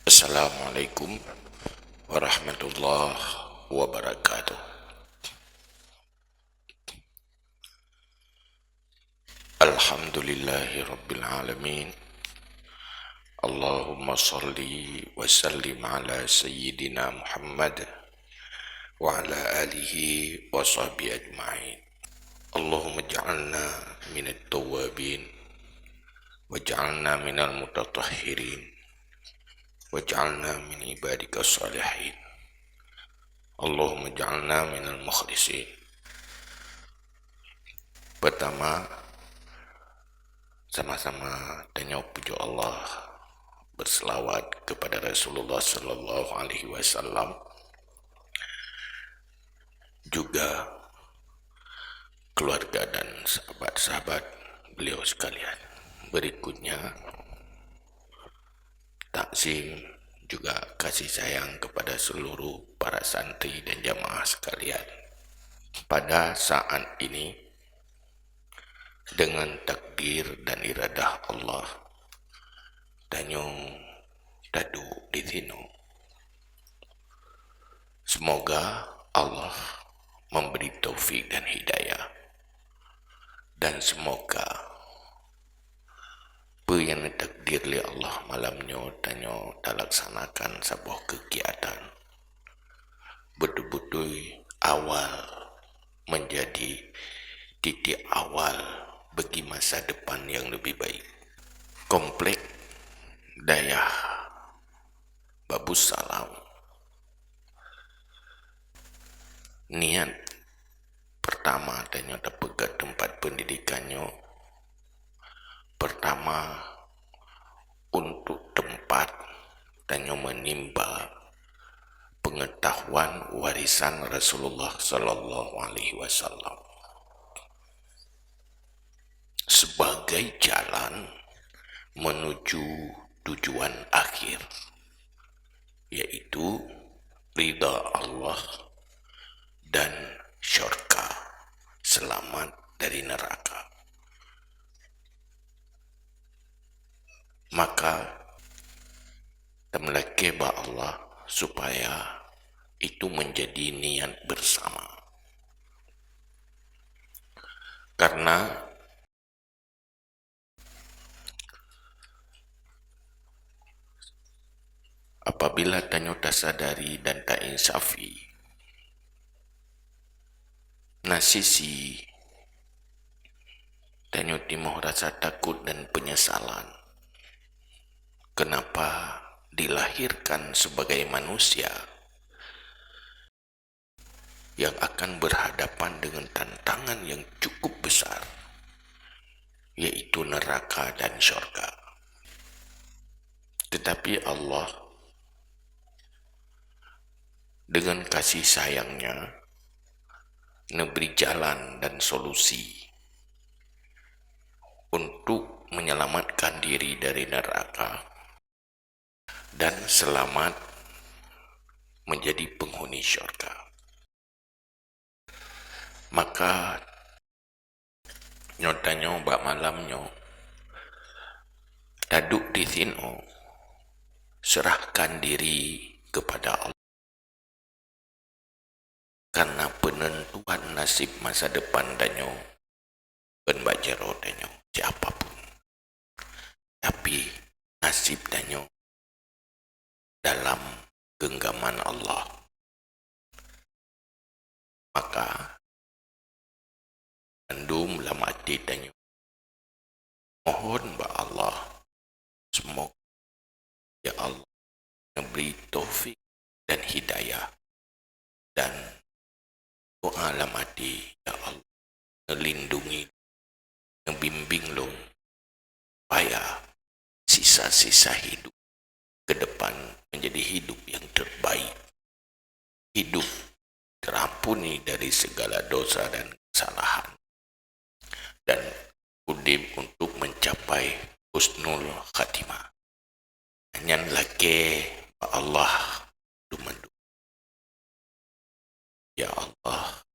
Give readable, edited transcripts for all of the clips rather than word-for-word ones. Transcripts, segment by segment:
Assalamualaikum warahmatullahi wabarakatuh. Alhamdulillahi rabbil alamin. Allahumma salli wa sallim ala sayyidina Muhammad wa ala alihi wa sahbihi ajma'in. Allahumma ja'alna minat tawabin wa ja'alna minal mutatahhirin wa ja'alna min ibadika salihin. Allahumma ja'alna minal mukhlisin. Pertama, sama-sama tanya puji Allah, berselawat kepada Rasulullah Sallallahu Alaihi Wasallam, juga keluarga dan sahabat-sahabat beliau sekalian. Berikutnya, takzim juga kasih sayang kepada seluruh para santri dan jamaah sekalian. Pada saat ini, dengan takdir dan iradah Allah, Tanyo dadu di sini. Semoga Allah memberi taufik dan hidayah, dan semoga apa yang ditakdir oleh Allah malamnya Tanyo laksanakan sebuah kegiatan betul-betul awal menjadi titik awal bagi masa depan yang lebih baik. Komplek Dayah Babus Salam, niat pertama ternyata pegat tempat pendidikannya. Pertama, untuk tempat tanya menimba pengetahuan warisan Rasulullah Sallallahu Alaihi Wasallam sebagai jalan menuju tujuan akhir, yaitu ridha Allah dan syurga, selamat dari neraka. Maka temleke ba Allah supaya itu menjadi niat bersama, karena apabila tanyo tak sadari dan tak insafi, nasisi tanyo timoh rasa takut dan penyesalan. Kenapa dilahirkan sebagai manusia yang akan berhadapan dengan tantangan yang cukup besar, yaitu neraka dan syurga. Tetapi Allah dengan kasih sayangnya memberi jalan dan solusi untuk menyelamatkan diri dari neraka dan selamat menjadi penghuni syurga. Maka nyotanya bak malamnya duduk di sini, serahkan diri kepada Allah, karena penentuan nasib masa depan danyo ben bajero danyo siapapun, tapi nasib danyo dalam genggaman Allah. Maka andum dalam hati danyo, mohon ba Allah, semoga ya Allah memberi taufik dan hidayah, dan doa dalam hati, ya Allah melindungi, membimbing lo supaya sisa-sisa hidup ke depan menjadi hidup yang terbaik, hidup terampuni dari segala dosa dan kesalahan, dan udip untuk mencapai husnul khatimah. Nyan lake Allah dumandu, ya Allah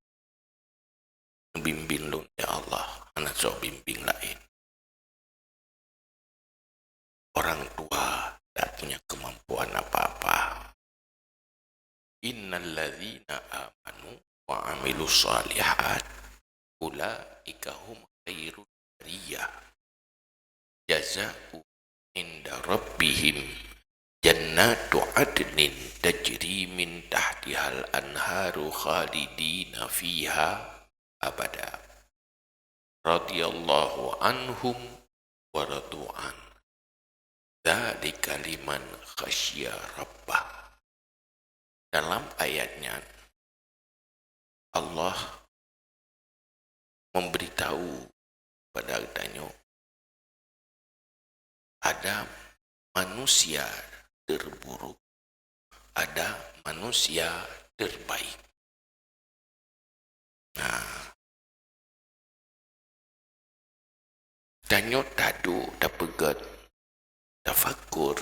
bimbing lo, ya Allah anak so bimbing lain. Orang tua tak punya kemampuan kelakuan apa-apa. Innal ladzina amanu wa amilus shalihat ulaika hum khairul bariyah jazaa'u inda rabbihim jannatu adnin tajri min tahtihal anharu khalidina fiha abada radhiyallahu anhum wa radu'an dzalika liman khasyya rabbah. Dalam ayatnya Allah memberitahu pada Danyo ada manusia terburuk, ada manusia terbaik. Nah, Danyo tadu dapegat tafakur.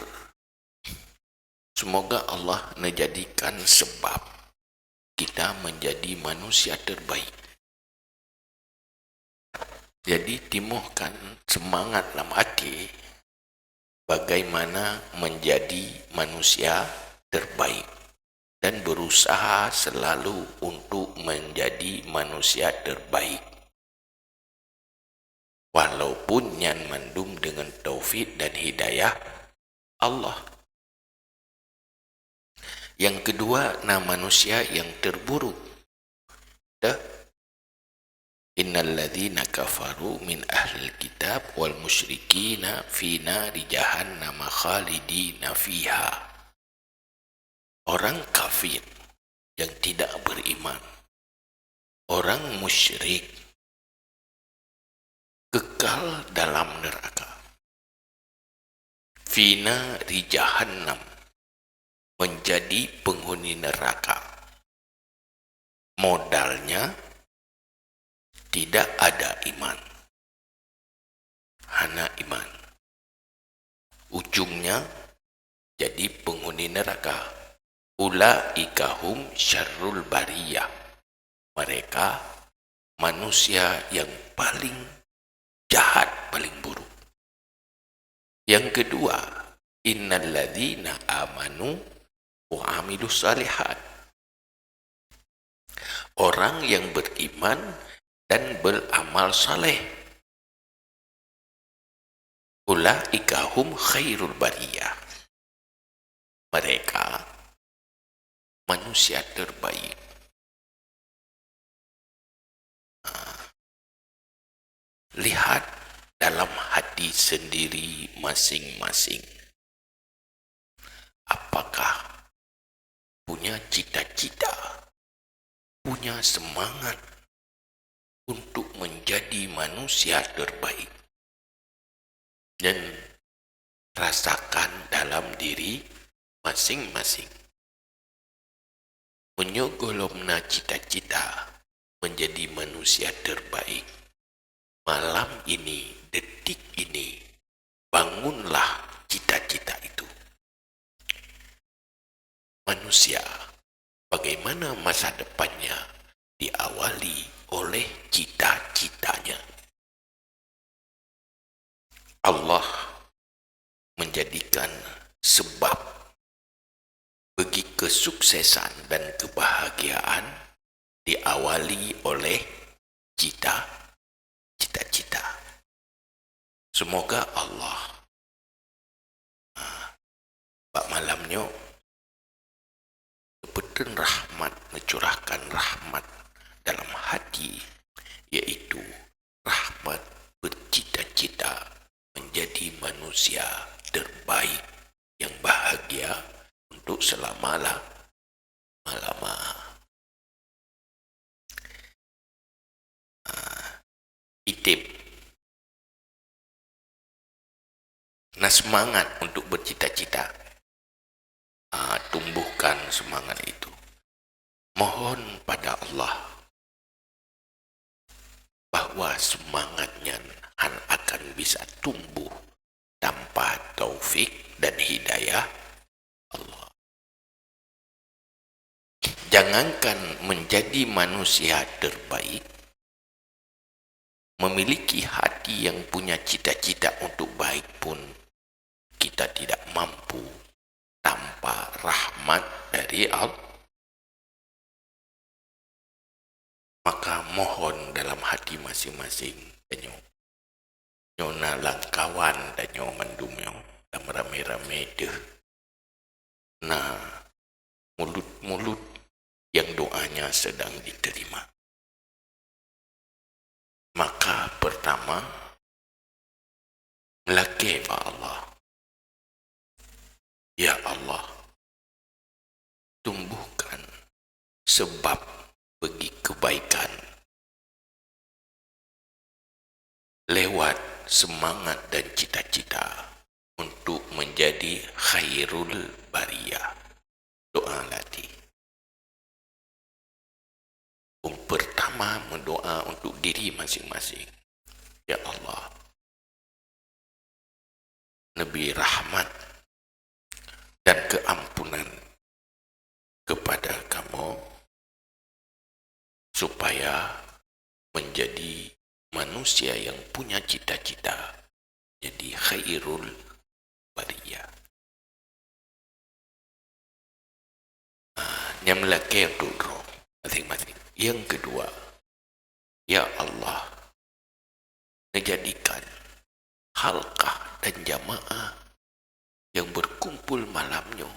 Semoga Allah menjadikan sebab kita menjadi manusia terbaik. Jadi timuhkan semangat dalam hati bagaimana menjadi manusia terbaik dan berusaha selalu untuk menjadi manusia terbaik. Walaupun yang mandum dengan taufik dan hidayah Allah. Yang kedua, manusia yang terburuk. Innal ladzina kafaru min ahlil kitab wal musyrikina fi nari jahannam khalidina fiha. Orang kafir yang tidak beriman, orang musyrik kekal dalam neraka. Fi nari jahannam, menjadi penghuni neraka. Modalnya tidak ada iman, hanya iman. Ujungnya jadi penghuni neraka. Ulaika hum syarrul bariyah. Mereka manusia yang paling jahat, paling buruk. Yang kedua, innal ladzina amanu wa amilus shalihat. Orang yang beriman dan beramal saleh. Ulaika hum khairul bariyah. Mereka manusia terbaik. Lihat dalam hati sendiri masing-masing. Apakah punya cita-cita, punya semangat untuk menjadi manusia terbaik, dan rasakan dalam diri masing-masing menyogolomna cita-cita menjadi manusia terbaik. Malam ini, detik ini, bangunlah cita-cita itu. Manusia, bagaimana masa depannya diawali oleh cita-citanya. Allah menjadikan sebab bagi kesuksesan dan kebahagiaan diawali oleh cita-cita. Semoga Allah Pak malamnya betul rahmat, mencurahkan rahmat dalam hati, yaitu rahmat bercita-cita menjadi manusia terbaik yang bahagia untuk selama-lama. Itip. Nah, semangat untuk bercita-cita. Tumbuhkan semangat itu. Mohon pada Allah bahwa semangatnya akan bisa tumbuh tanpa taufik dan hidayah Allah. Jangankan menjadi manusia terbaik, memiliki hati yang punya cita-cita untuk baik pun kita tidak mampu tanpa rahmat dari Allah. Maka mohon dalam hati masing-masing danyo nyona langkawan danyo mandumyo dalam rame-rame deh. Nah, mulut-mulut yang doanya sedang diterima. Maka pertama melake pa Allah. Ya Allah, tumbuhkan sebab bagi kebaikan lewat semangat dan cita-cita untuk menjadi khairul bariyah. Doa latih. Pertama mendoa untuk diri masing-masing. Ya Allah, Nabi rahmat dan keampunan kepada kamu supaya menjadi manusia yang punya cita-cita jadi khairul bariyah. Yang melaki untuk masing-masing. Yang kedua, ya Allah, menjadikan halqah dan jamaah yang berkumpul malamnya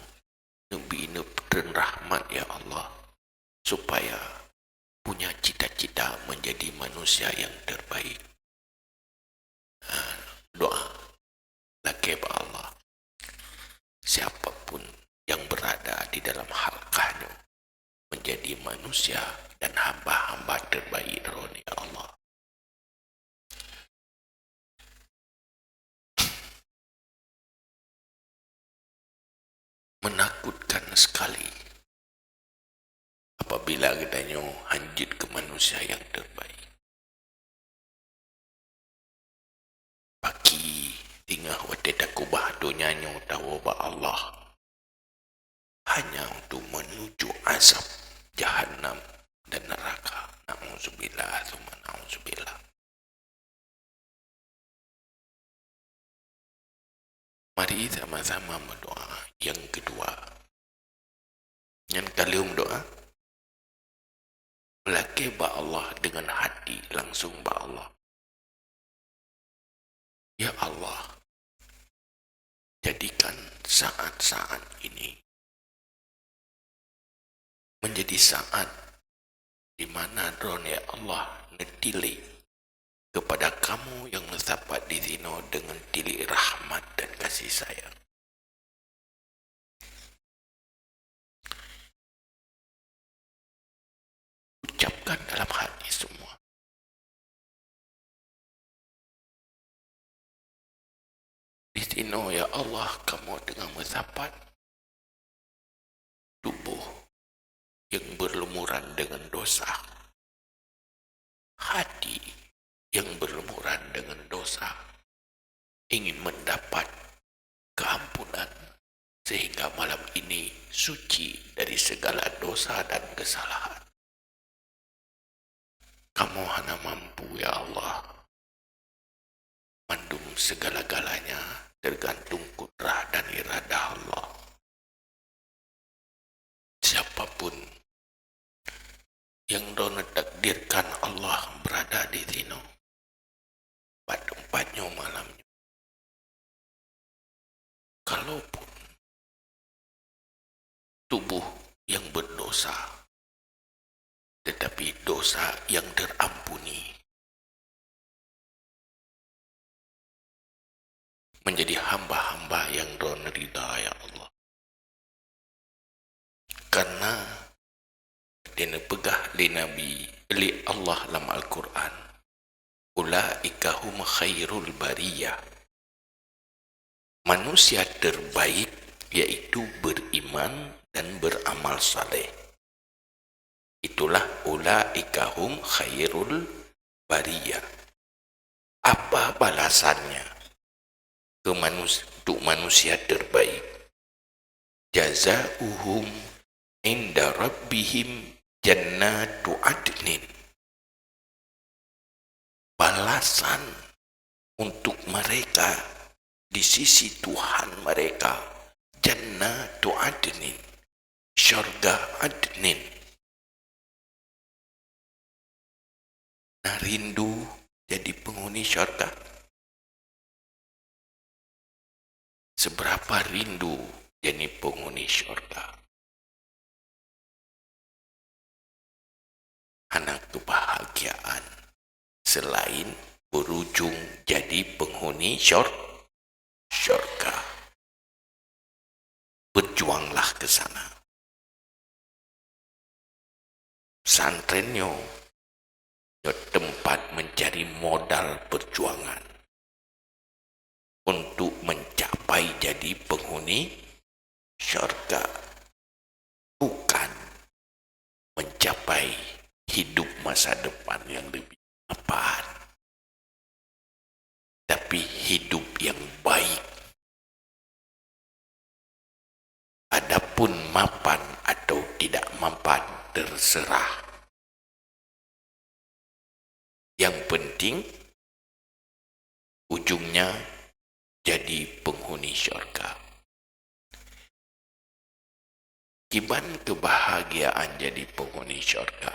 Nabi dan rahmat ya Allah, supaya punya cita-cita menjadi manusia yang terbaik. Doa laki Allah, siapapun yang berada di dalam halqahnya menjadi manusia dan hamba-hamba terbaik ya Allah. Menakutkan sekali apabila katanya hanjit ke manusia yang terbaik. Pagi tinggal wadah kubah donyanya tahu ba Allah hanya untuk menuju azab jahannam dan neraka. Na'udzubillah, tsumma na'udzubillah. Mari sama-sama berdoa. Yang kedua, yang kalium doa melaki ba Allah dengan hati langsung ba Allah. Ya Allah, jadikan saat-saat ini menjadi saat di mana drone ya Allah netili kepada kamu yang mendapat di sini dengan tili rahmat dan kasih sayang. Ucapkan dalam hati semua. Di sini ya Allah, kamu dengan mendapat tubuh yang berlumuran dengan dosa, hati yang berlumuran dengan dosa, ingin mendapat keampunan sehingga malam ini suci dari segala dosa dan kesalahan. Kamu hanya mampu ya Allah, mandum segala-galanya tergantung kudrah dan iradah Allah. Siapapun yang dona takdirkan Allah berada di sini pada tempatnya malamnya, kalaupun tubuh yang berdosa tetapi dosa yang terampuni menjadi hamba-hamba yang dona ridha ya Allah. Karena dia pegah di Nabi li Allah dalam Al-Quran, ulaika hum khairul bariyah, manusia terbaik yaitu beriman dan beramal saleh. Itulah ulaika hum khairul bariyah. Apa balasannya untuk manusia terbaik? Jazauhum inda rabbihim jannatu adnin. Balasan untuk mereka di sisi Tuhan mereka jannatu adnin, syurga adnin. Nah, rindu jadi penghuni syurga. Seberapa rindu jadi penghuni syurga? Anak kebahagiaan selain berujung jadi penghuni syurga. Berjuanglah ke sana. Pesantrennya tempat mencari modal perjuangan untuk mencapai jadi penghuni syurga, bukan mencapai hidup masa depan yang lebih mapan, tapi hidup yang baik. Adapun mapan atau tidak mapan terserah. Yang penting ujungnya jadi penghuni syurga. Gimana kebahagiaan jadi penghuni syurga?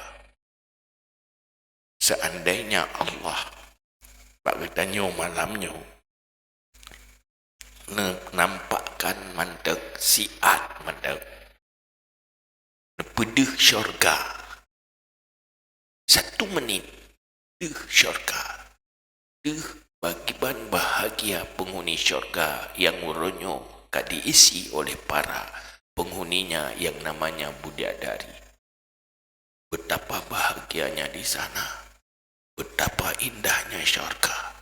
Seandainya Allah bagainya malamnya nampakkan mandek siat mandek pedih syurga 1 menit syurga bagian bahagia penghuni syurga yang urunyo diisi oleh para penghuninya yang namanya bidadari. Betapa bahagianya di sana, betapa indahnya syurga,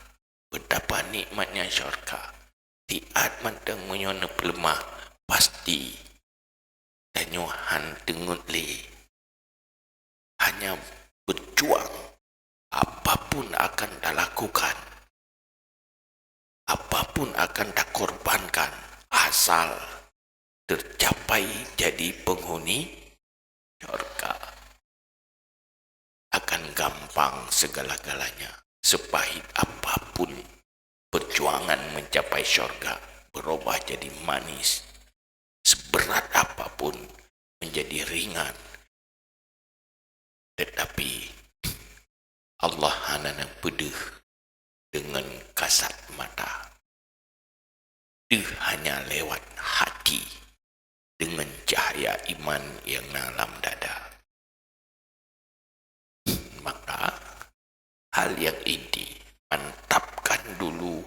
betapa nikmatnya syurga. Tiat manteng menyonep lemah pasti danyuhan tengut li hanya berjuang. Apapun akan dilakukan, apapun akan dikorbankan, asal tercapai jadi penghuni syurga. Akan gampang segala-galanya. Sepahit apapun perjuangan mencapai syurga berubah jadi manis. Seberat apapun menjadi ringan. Tetapi Allah hanya pedih dengan kasat mata. Dia hanya lewat hati dengan cahaya iman yang dalam dada. Maka hal yang inti, mantapkan dulu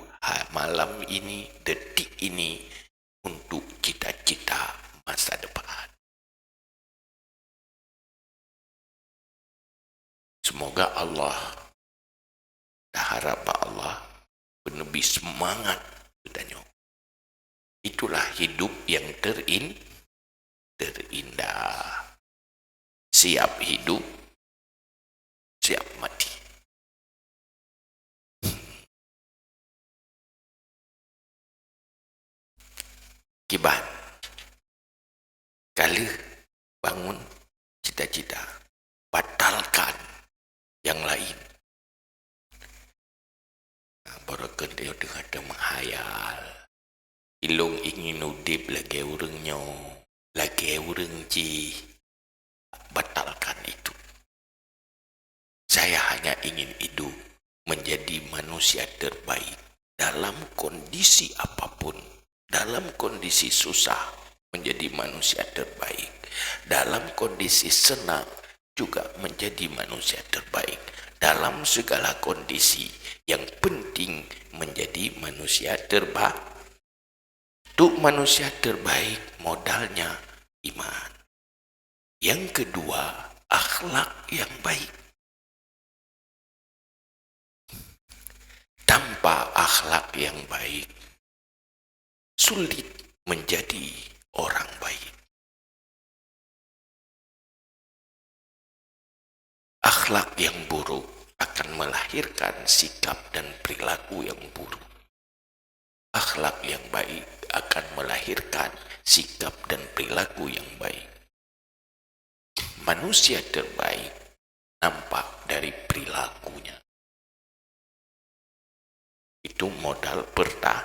malam ini, detik ini untuk cita-cita masa depan. Semoga Allah, harap Allah lebih semangat katanya. Itulah hidup yang terindah. Siap hidup, siap mati. Kibat kali bangun cita-cita, batalkan yang lain. Barakan dia ada menghayal. Ilung ingin udip lagi urangnya, lagi urang ci. Batalkan itu. Saya hanya ingin hidup menjadi manusia terbaik dalam kondisi apapun. Dalam kondisi susah menjadi manusia terbaik. Dalam kondisi senang juga menjadi manusia terbaik. Dalam segala kondisi yang penting menjadi manusia terbaik. Untuk manusia terbaik modalnya iman. Yang kedua, akhlak yang baik. Tanpa akhlak yang baik, sulit menjadi orang baik. Akhlak yang buruk akan melahirkan sikap dan perilaku yang buruk. Akhlak yang baik akan melahirkan sikap dan perilaku yang baik. Manusia terbaik nampak dari perilakunya. Itu modal pertama,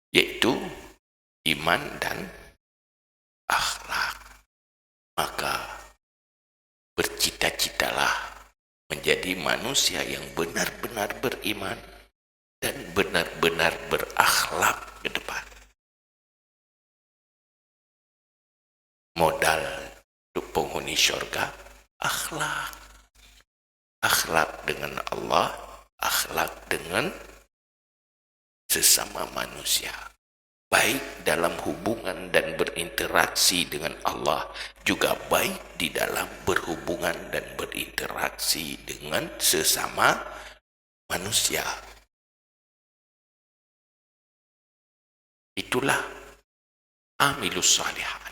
yaitu iman iman dan akhlak. Maka bercita-citalah menjadi manusia yang benar-benar beriman dan benar-benar berakhlak ke depan. Modal untuk penghuni syurga, akhlak. Akhlak dengan Allah, akhlak dengan sesama manusia. Baik dalam hubungan dan berinteraksi dengan Allah, juga baik di dalam berhubungan dan berinteraksi dengan sesama manusia. Itulah amilus salihat.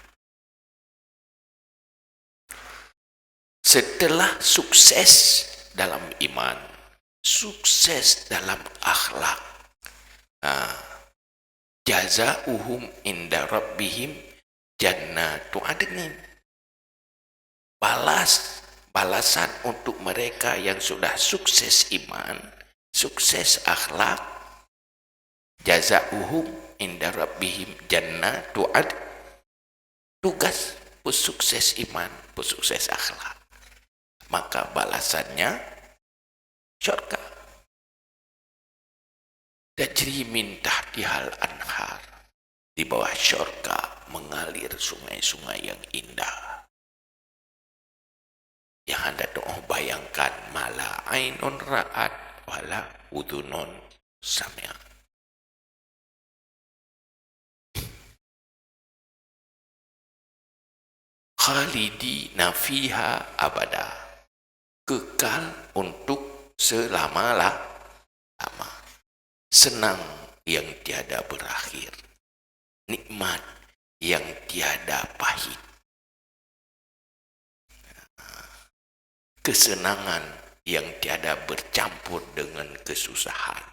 Setelah sukses dalam iman, sukses dalam akhlak, jazauhum inda rabbihim jannatu adnin. Balasan untuk mereka yang sudah sukses iman, sukses akhlak, jazauhum inda rabbihim jannatu adnin. Tugas pesukses iman, pesukses akhlak, maka balasannya syurga. Tajri min tahtihal anhar. Di bawah syurga mengalir sungai-sungai yang indah. Yang Anda doa bayangkan, mala ainun ra'at wala udhunun sami'at. Khalidina fiha abada. Kekal untuk selama-lama. Senang yang tiada berakhir. Nikmat yang tiada pahit. Kesenangan yang tiada bercampur dengan kesusahan.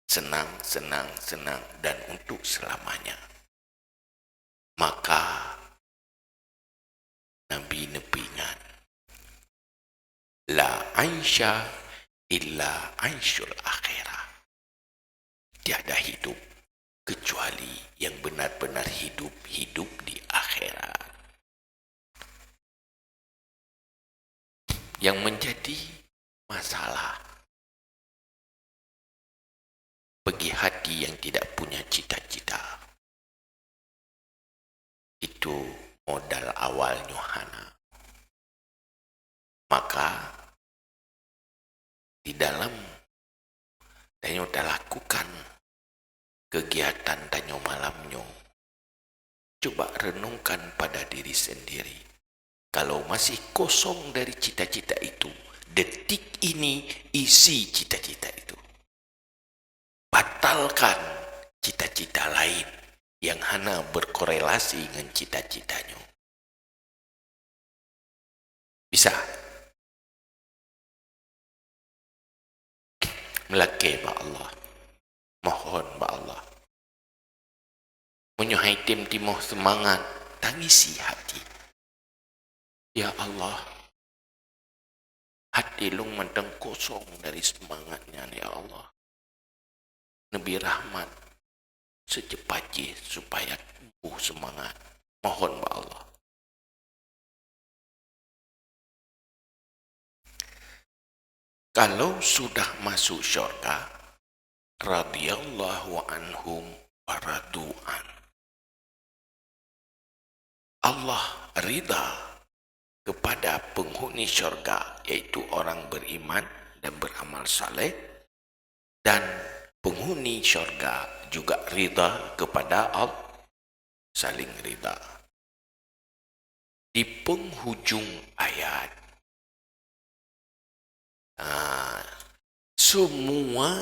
Senang, senang, senang, dan untuk selamanya. Maka Nabi nepingan, la aisha illa aishul akhirah. Tiada hidup kecuali yang benar-benar hidup di akhirat. Yang menjadi masalah bagi hati yang tidak punya cita-cita, itu modal awal Yohana. Maka di dalam Danyo dah lakukan kegiatan Danyo malamnya, coba renungkan pada diri sendiri. Kalau masih kosong dari cita-cita itu, detik ini isi cita-cita itu. Batalkan cita-cita lain yang hanya berkorelasi dengan cita-citanya. Bisa? Melake ba Allah. Mohon ba Allah. Menyuhai tim timoh semangat, tangisi hati. Ya Allah, hati lung mendeng kosong dari semangatnya, ya Allah. Nabi rahmat secepatnya supaya tumbuh semangat. Mohon ba Allah. Kalau sudah masuk syurga, radhiyallahu anhum wa radu'an. Allah ridha kepada penghuni syurga, yaitu orang beriman dan beramal saleh, dan penghuni syurga juga ridha kepada Allah, saling ridha. Di penghujung ayat, semua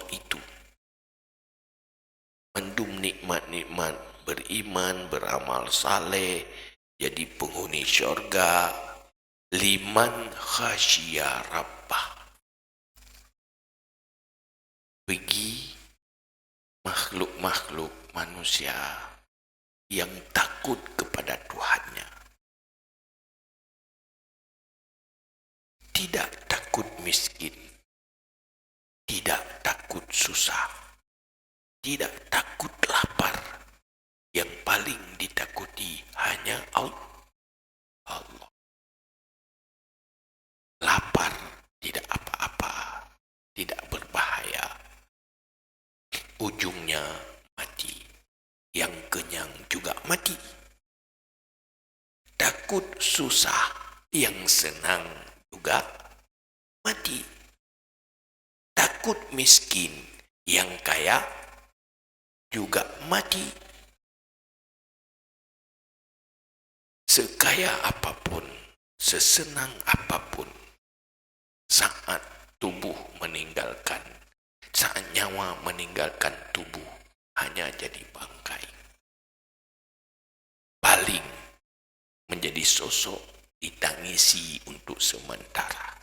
itu mendum nikmat-nikmat beriman, beramal saleh, jadi penghuni syurga, liman khasya rabbah, bagi makhluk-makhluk manusia yang takut kepada Tuhannya. Tidak takut miskin, tidak takut susah, tidak takut lapar. mati hanya Allah. Lapar tidak apa-apa, tidak berbahaya. Ujungnya mati. Yang kenyang juga mati. Takut susah, yang senang juga mati. Takut miskin, yang kaya juga mati. Sekaya apapun, sesenang apapun, saat tubuh meninggalkan, saat nyawa meninggalkan tubuh, hanya jadi bangkai. Paling menjadi sosok ditangisi untuk sementara.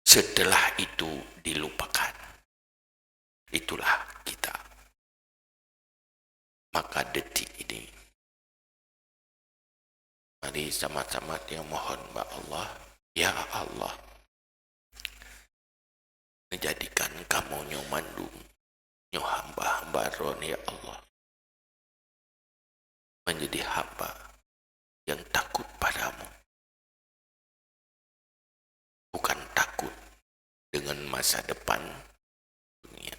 Setelah itu dilupakan. Itulah kita. Maka detik ini, mari sama-sama yang mohon kepada Allah, ya Allah, menjadikan kamu nyomandung, nyo hamba-hamba ron ya Allah, menjadi hamba yang takut padamu. Bukan takut dengan masa depan dunia.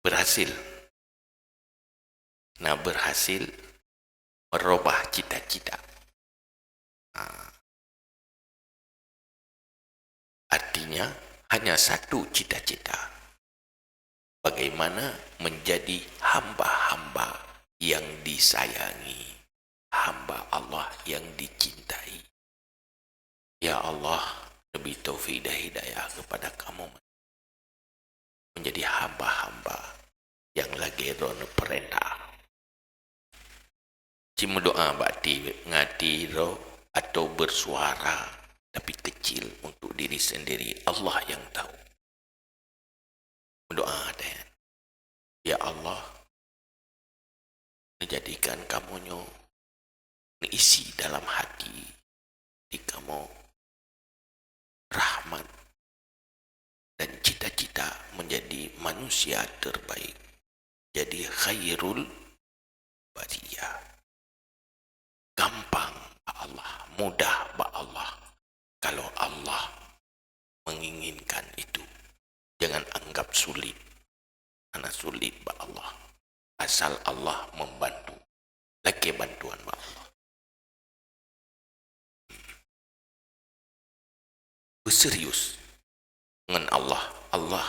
Berhasil. Nah, berhasil merubah cita-cita. Artinya hanya satu cita-cita. Bagaimana menjadi hamba-hamba yang disayangi, hamba Allah yang dicintai. Ya Allah, lebih taufik dan hidayah kepada kamu menjadi hamba-hamba yang lagi ron perintah. Cuma doa bakti ngati ro atau bersuara tapi kecil untuk diri sendiri, Allah yang tahu. Doa dan ya Allah, menjadikan kamu nyo isi dalam hati di kamu rahmat dan cita-cita menjadi manusia terbaik, jadi khairul bariyah. Gampang Allah, mudah Allah. Kalau Allah menginginkan itu, jangan anggap sulit. Karena sulit Allah. Asal Allah membantu, lagi bantuan Allah. Berserius dengan Allah. Allah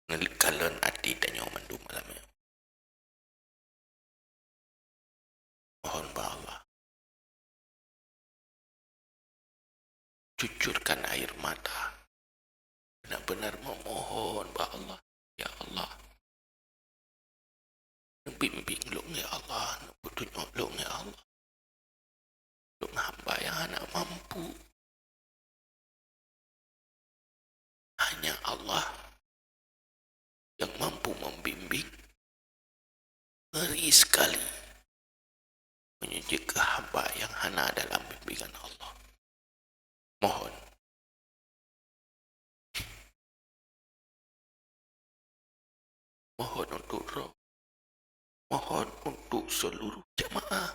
ngelikalan hati dan nyaman malamnya. Mohon Allah, cucurkan air mata. Benar-benar memohon Allah. Ya Allah, bimbing lu ya Allah, petunjuk lu ya Allah. Lu hamba yang anak mampu. Hanya Allah yang mampu membimbing. Ngeri sekali menyuji ke hamba yang hana dalam bimbingan Allah. Mohon untuk roh, mohon untuk seluruh jemaah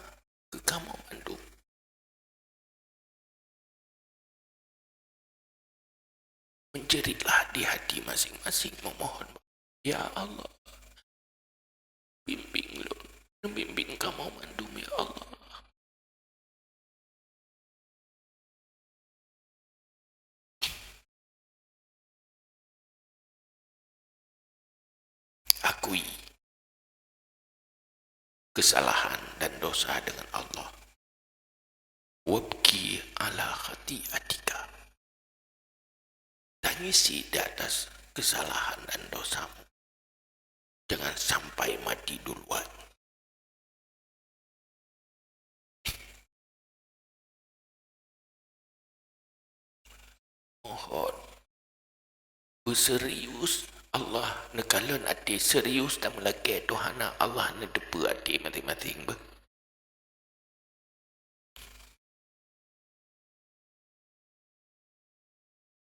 ke kamu Bandung. Menjeritlah di hati masing-masing memohon, ya Allah, bimbing kamu Bandung ya Allah. Akui kesalahan dan dosa dengan Allah. Wabki ala khati'atika. Tangisi di atas kesalahan dan dosamu. Jangan sampai mati duluan. Mohon berserius Allah nekalan hati serius dan melaki Tuhan Allah nedepa hati masing-masing.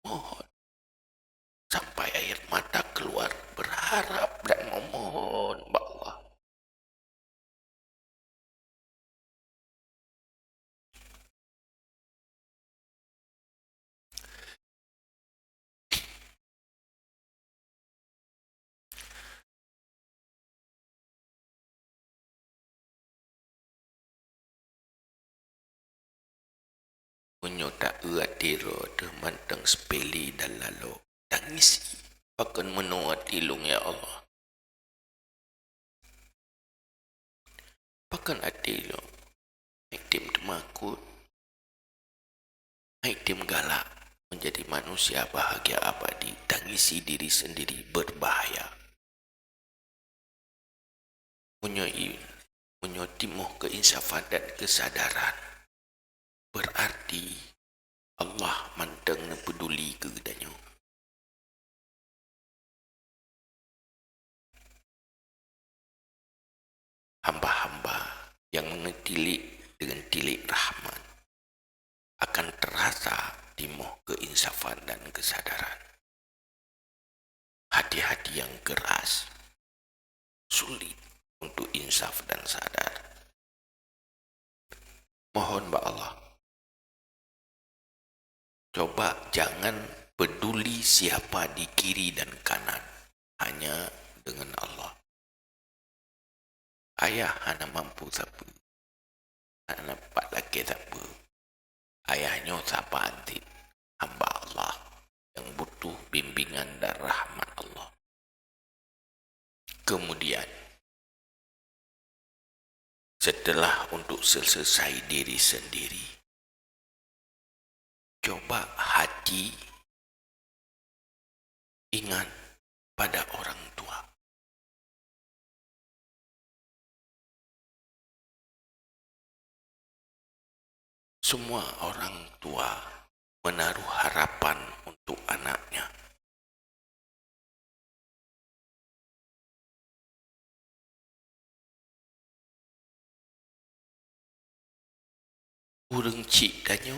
Mohon sampai air mata keluar berharap dan memohon Allah. menyota tiro de manteng sepeli dan lalu tangisi akan menuat ilung ya Allah. Pakan adilo itim temakut, itim galak menjadi manusia bahagia abadi, tangisi diri sendiri berbahaya. Menyotimuh keinsafan dan kesadaran, berarti Allah manteng peduli ke danyo. Hamba-hamba yang mengetilik dengan tilik rahmat akan terasa timuh keinsafan dan kesadaran. Hati-hati yang keras sulit untuk insaf dan sadar. Mohon ba Allah, coba jangan peduli siapa di kiri dan kanan, hanya dengan Allah. Ayah hana mampu siapa, hana pak laki siapa, ayahnya siapa anti, hamba Allah yang butuh bimbingan dan rahmat Allah. Kemudian setelah untuk selesai diri sendiri, coba hati ingat pada orang tua. Semua orang tua menaruh harapan untuk anaknya. Urang cik danyo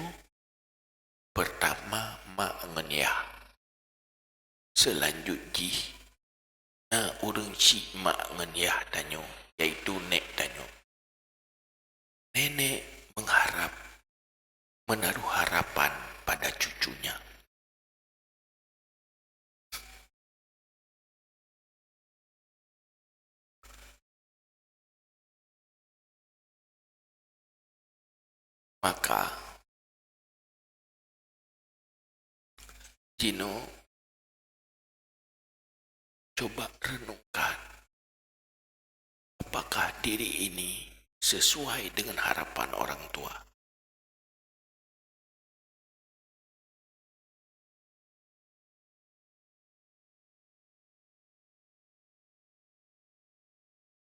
pertama mak ngenyah. Selanjutnya urang cik mak ngenyah danyo, yaitu nek danyo. Nenek menaruh harapan pada cucunya. Maka Jino coba renungkan, apakah diri ini sesuai dengan harapan orang tua?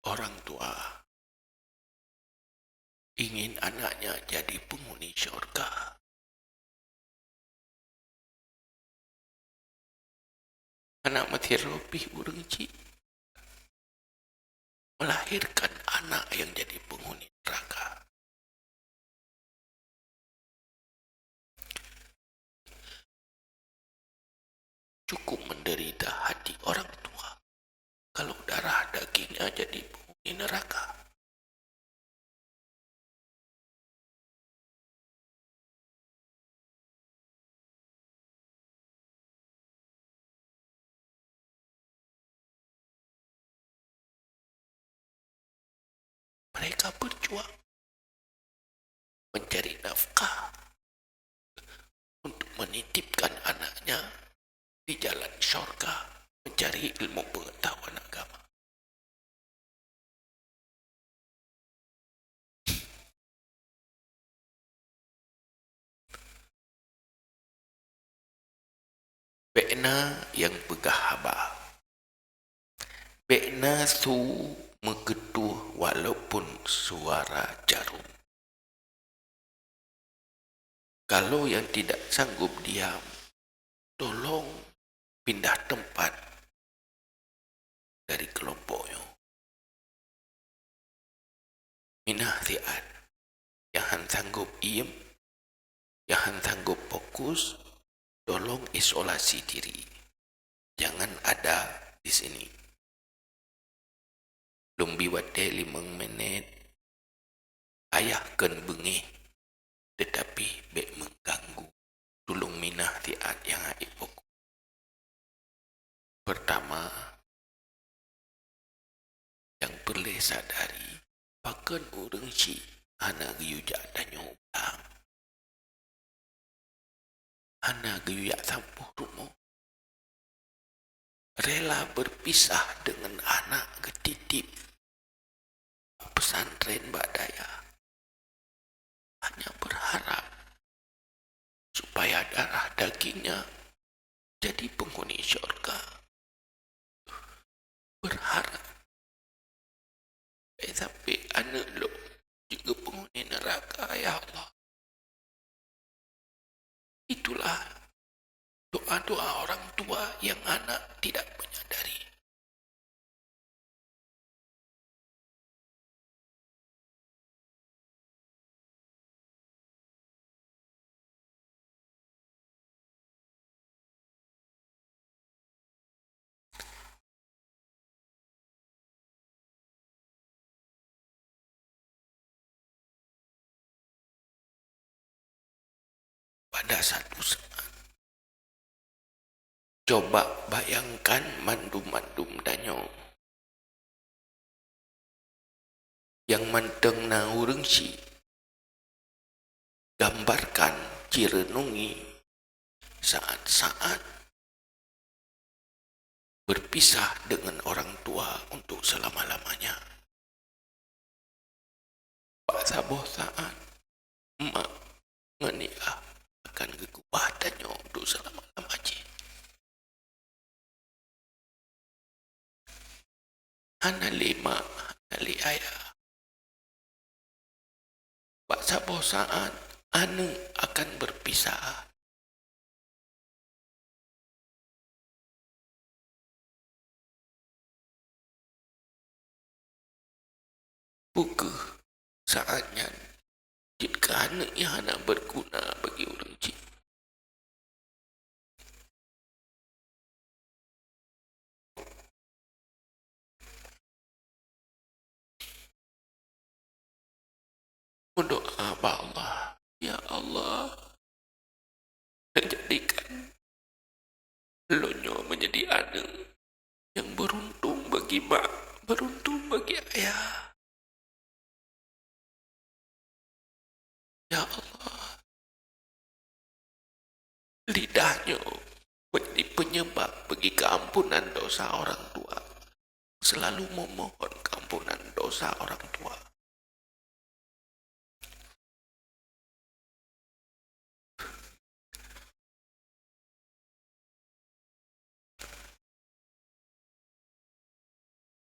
Orang tua ingin anaknya jadi penghuni syurga. Anak mati robih urang cik melahirkan anak yang jadi penghuni neraka. Cukup menderita hati orang tua kalau darah dagingnya jadi penghuni neraka. Mereka berjuang mencari nafkah untuk menitipkan anaknya di jalan syurga, mencari ilmu pengetahuan agama. Bekna yang begahaba, bekna su mengetuh walaupun suara jarum. Kalau yang tidak sanggup diam, tolong pindah tempat dari kelompoknya. Minah tiat, jangan sanggup diem, jangan sanggup fokus, tolong isolasi diri. Jangan ada di sini. Lumbi wate 5 menit, ayah ken bengih, tetapi bek mengganggu. Tulung minah tiat yang fokus. Pertama, yang perlu sadari, pakan urang cik anak yujak danyo ulang. Ana geyak sampuh rumo. Rela berpisah dengan anak ketitip pesantren Mbak Daya. Hanya berharap supaya darah dagingnya jadi penghuni surga. Berharap. Tapi anak lo juga penghuni neraka, ya Allah. Itulah doa-doa orang tua yang anak tidak menyadari. Pada satu saat, coba bayangkan mandum-mandum danyo yang manteng na urang si gambarkan cirenungi saat-saat berpisah dengan orang tua untuk selama-lamanya. Pada sebuah saat emak ngenikah akan kegubatannya untuk selama-lamanya. Ana lima kali ayah. Pada sebuah saat anu akan berpisah. Buku saatnya jika anaknya anak berguna bagi orang cik. Berdoa kepada Allah, ya Allah, jadikan lonyo menjadi anak yang beruntung bagi mak, beruntung bagi ayah. Ya Allah, lidahnya menjadi penyebab bagi keampunan dosa orang tua. Selalu memohon keampunan dosa orang tua.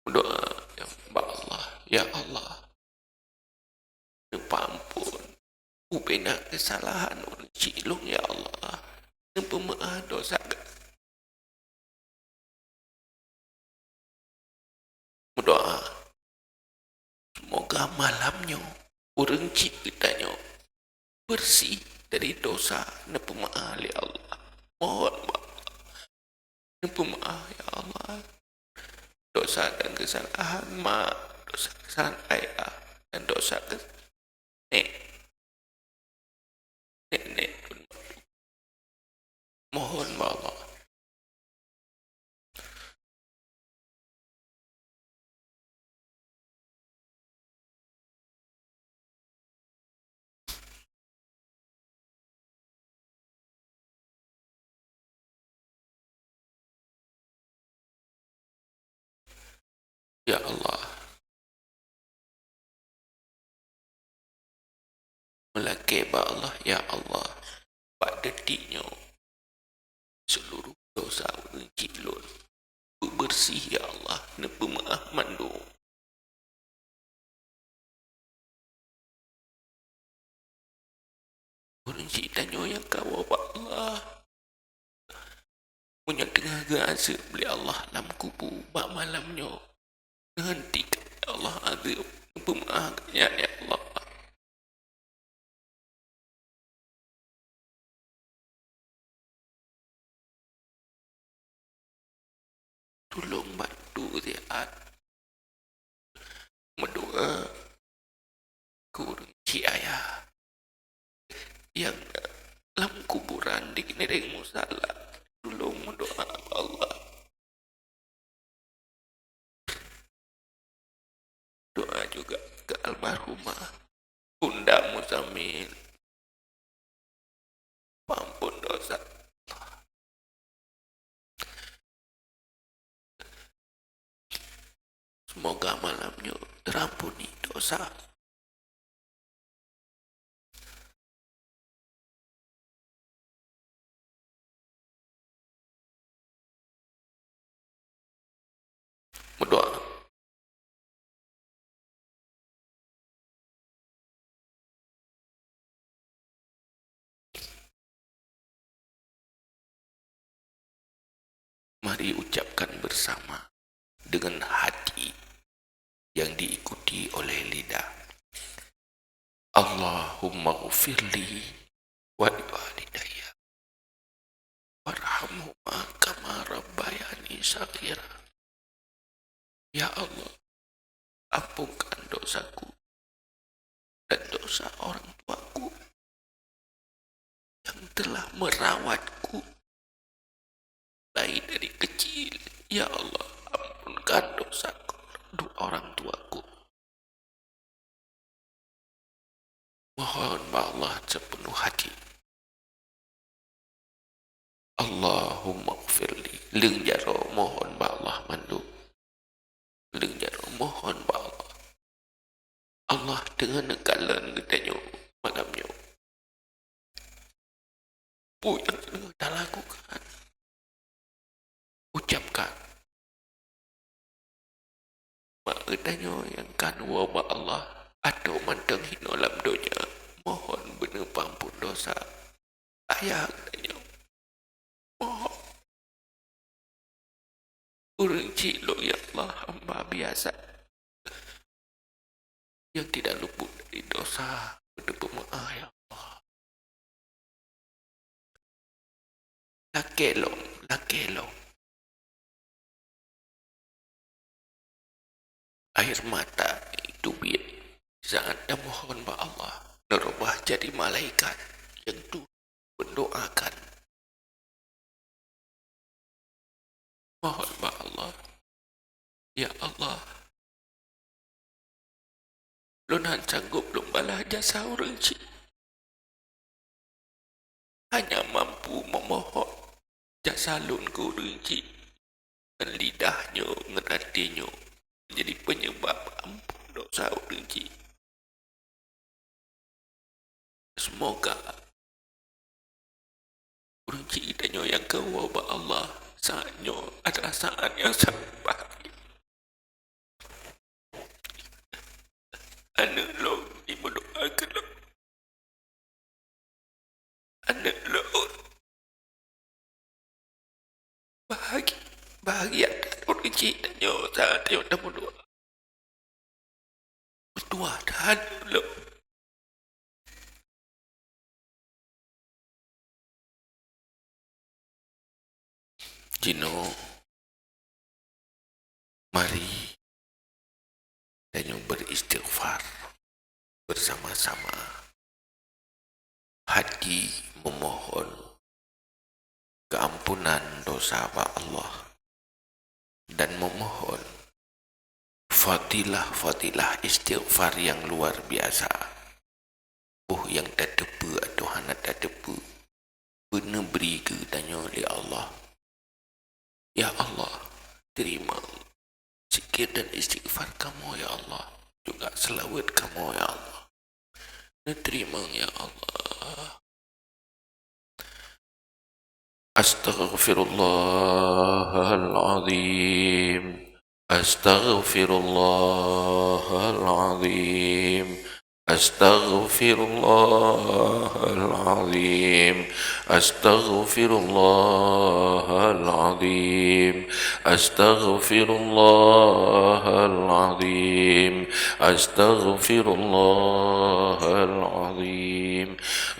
Doa yang Allah, ya Allah, ampun, ubena kesalahan orang cilung, ya Allah, pemaaf dosa. Doa, semoga malamnya orang ciptanya bersih dari dosa, pemaaf, ya Allah. Mohon pemaaf, ya Allah. Dosa dan kesalahan mak, dosa kesalahan ayah, dan dosa nenek pun mohon Allah. Ya Allah, melaki Allah, ya Allah, pada detiknya seluruh dosa orang cilun bersih, ya Allah, pemaaf mandu. Orang citanya yang kau Allah punya tengah gasa beli Allah dalam kubu bak malamnya hentikan, ya Allah, azab pemaafnya, ya Allah. Tolong bantu dia mendoa kurang ayah yang dalam kuburan di nereng musala. Tolong mendoa Allah. Doa juga ke almarhumah Bunda Muzamin, ampun dosa Semoga malamnya terampuni dosa. Berdoa. Mari ucapkan bersama dengan hati yang diikuti oleh lidah. Allahumma ghfirli wa liwalidayya warhamhuma kama rabbayani shaghira. Ya Allah, ampunkan dosaku dan dosa orang tuaku yang telah merawatku mulai dari kecil. Ya Allah, ampunkan dosaku dua orang tuaku. Mohon Allah sepenuh hati. Allahumma ghfirli. Leung jaro mohon Allah mandu. Leung jaro mohon Allah. Allah dengan negalan gedanya malamnya. Yang kita lakukan. Ucapkan. Maknanya yang kan wabah Allah atau manteng hina lam donya. Mohon benar pampun dosa. Ayah katanya. Mohon. Urang cilok ya Allah, hamba biasa. Yang tidak luput dari dosa. Benar pemaaf ya Allah. Lakelong. Air mata itu biar sangat mohon ba Allah nerubah jadi malaikat yang tu mendoakan. Mohon ba Allah, ya Allah, lunan sanggup lumbalah jasa orang cik, hanya mampu memohon jasa lun ku orang cik, dengan lidahnya, dengan hatinya menjadi penyebab ampun dosa orang cik. Semoga orang cik tanya yang kewabah Allah saatnya adalah saat yang sangat bahagia. Anak lo diberdoakan lo. Anak lo bahagia orang cik tanya saat yang dah berdoa. Berdoa dah lo. Jino, mari kita beristighfar bersama-sama. Hati memohon keampunan dosa Allah dan memohon fadilah istighfar yang luar biasa. Yang tak tepu atau hana tak tepu benar beri ke tanya oleh Allah. Ya Allah, terima zikir dan istighfar kamu ya Allah, juga selawat kamu ya Allah, dan terima ya Allah. Astaghfirullahaladzim, astaghfirullahaladzim, astaghfirullahaladzim, astaghfirullahaladzim, astaghfirullahaladzim, astaghfirullahaladzim,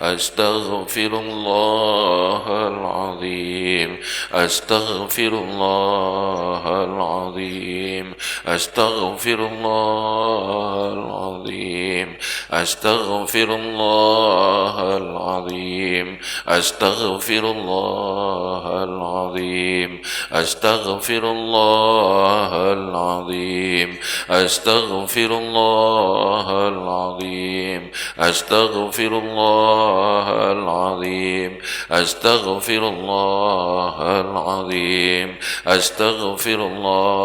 astaghfirullahaladzim, astaghfirullahaladzim, astaghfirullahaladzim, astaghfirullahaladzim, astaghfirullahaladzim, astaghfirullahaladzim, astaghfirullahaladzim, astaghfirullahaladzim, astaghfirullahaladzim, astaghfirullahaladzim,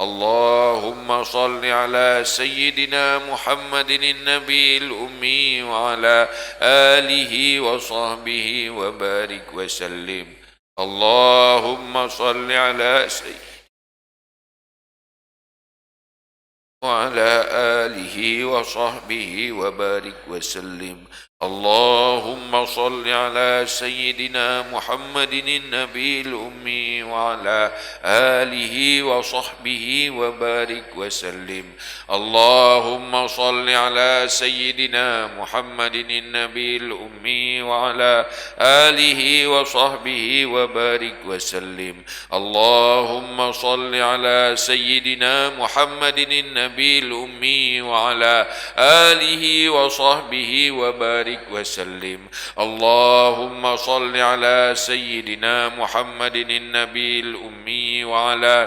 اللهم صل على سيدنا محمد النبي الأمي وعلى آله وصحبه وبارك وسلم. اللهم صل على سيدنا وعلى آله وصحبه وبارك وسلم. اللهم صل على سيدنا محمد النبي الأمي وعلى آله وصحبه وبارك وسلم. اللهم صل على سيدنا محمد النبي الأمي وعلى آله وصحبه وبارك وسلم. اللهم صل على سيدنا محمد النبي الأمي وعلى آله وصحبه وبارك وسلم. اللهم صل على سيدنا محمد النبي الأمي وعلى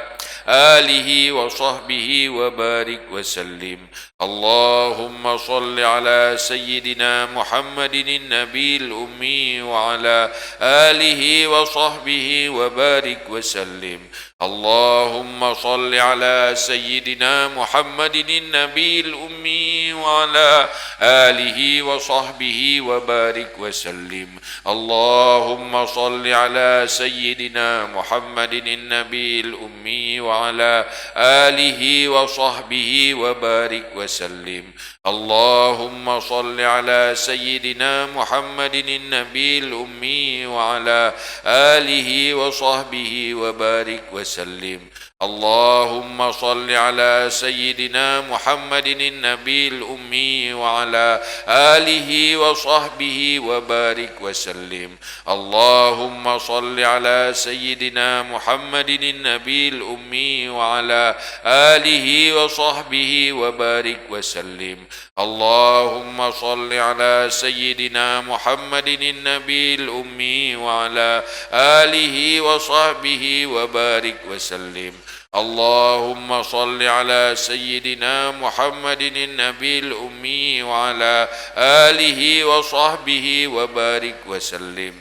آله وصحبه وبارك وسلم. اللهم صل على سيدنا محمد النبي الأمي وعلى آله وصحبه وبارك وسلم. اللهم صل على سيدنا محمد النبي الأمي وعلى آله وصحبه وبارك وسلم. اللهم صل على سيدنا محمد النبي الأمي وعلى آله وصحبه وبارك وسلم. اللهم صل على سيدنا محمد النبي الأمي وعلى آله وصحبه وبارك وسلم. اللهم صل على سيدنا محمد النبي الأمي وعلى آله وصحبه وبارك وسلم. اللهم صل على سيدنا محمد النبي الأمي وعلى آله وصحبه وبارك وسلم. اللهم صل على سيدنا محمد النبي الأمي وعلى آله وصحبه وبارك وسلم. اللهم صل على سيدنا محمد النبي الأمي وعلى آله وصحبه وبارك وسلم.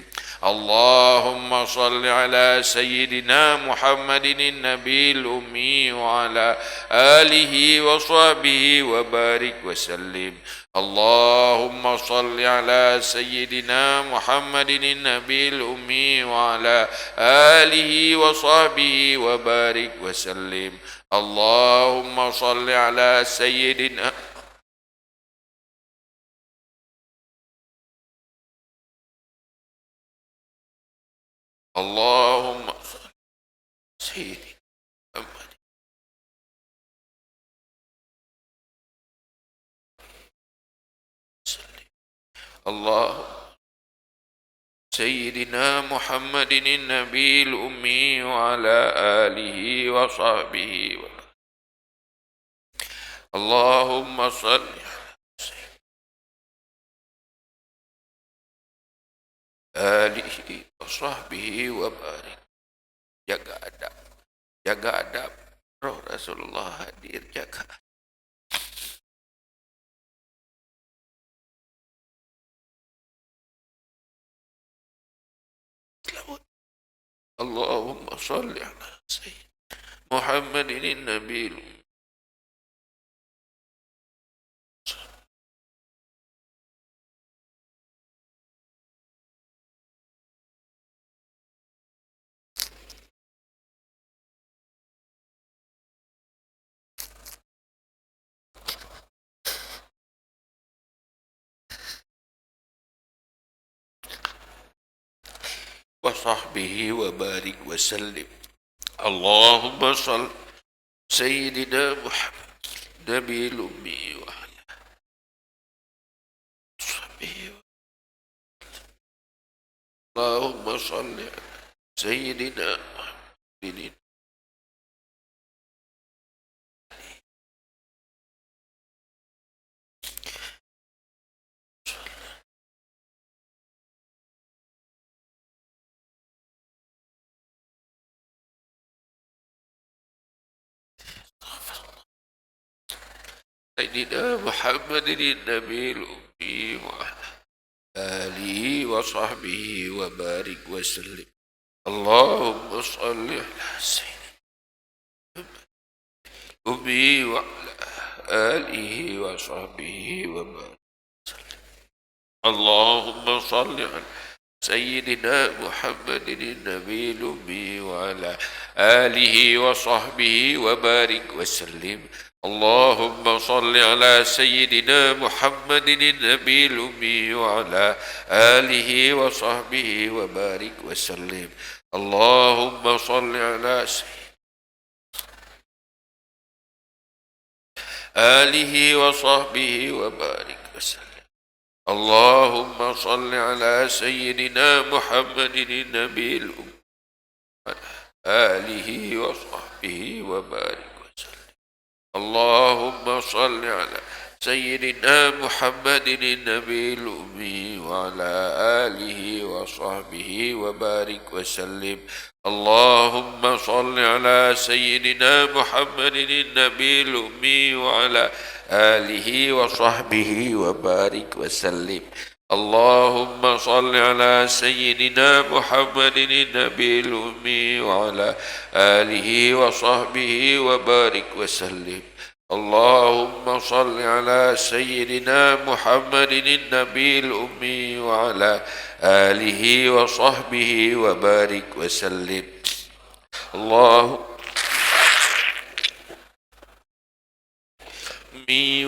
اللهم صل على سيدنا محمد النبي الأمي وعلى آله وصحبه وبارك وسلم. اللهم صل على سيدنا محمد النبي الأمي وعلى آله وصحبه وبارك وسلم. اللهم صل على سيدنا اللهم صل سيدنا محمد وسلم. اللهم سيدنا محمد النبي الأمي وعلى آله وصحبه اللهم صل آله وصحبه وبارك. Jaga adab roh Rasulullah hadir, jaga. Allahumma salli ala sayyidina Muhammadin nabil wa sahbihi wa barik wa sallim. Allahumma salli sayyidina Muhammad nabil ummi wa ala sahbihi. Allahumma salli sayyidina Muhammadin Sayyidina Muhammadin nabil ummi wa ala alihi wa sahbihi wa barik wa sallim. Allahumma salli ala sayyidina Muhammad الأمي وعلى آله وصحبه وبارك. اللهم صل على سيدنا محمد النبي الأمي وعلى آله وصحبه وبارك وسلم. اللهم صل على سيدنا محمد النبي الأمي وعلى آله وصحبه وبارك وسلم. اللهم صل على آله وصحبه وبارك وسلم. اللهم صل على سيدنا محمد النبي الأمي آله وصحبه وبارك وسلم. اللهم صل على سيدنا محمد النبي الأمي وعلى آله وصحبه وبارك وسلم. اللهم صل على سيدنا محمد النبي الأمي وعلى آله وصحبه وبارك وسلم. اللهم صل على سيدنا محمد النبي الأمي وعلى آله وصحبه وبارك وسلم. اللهم صل على سيدنا محمد النبي الأمي وعلى آله وصحبه وبارك وسلم.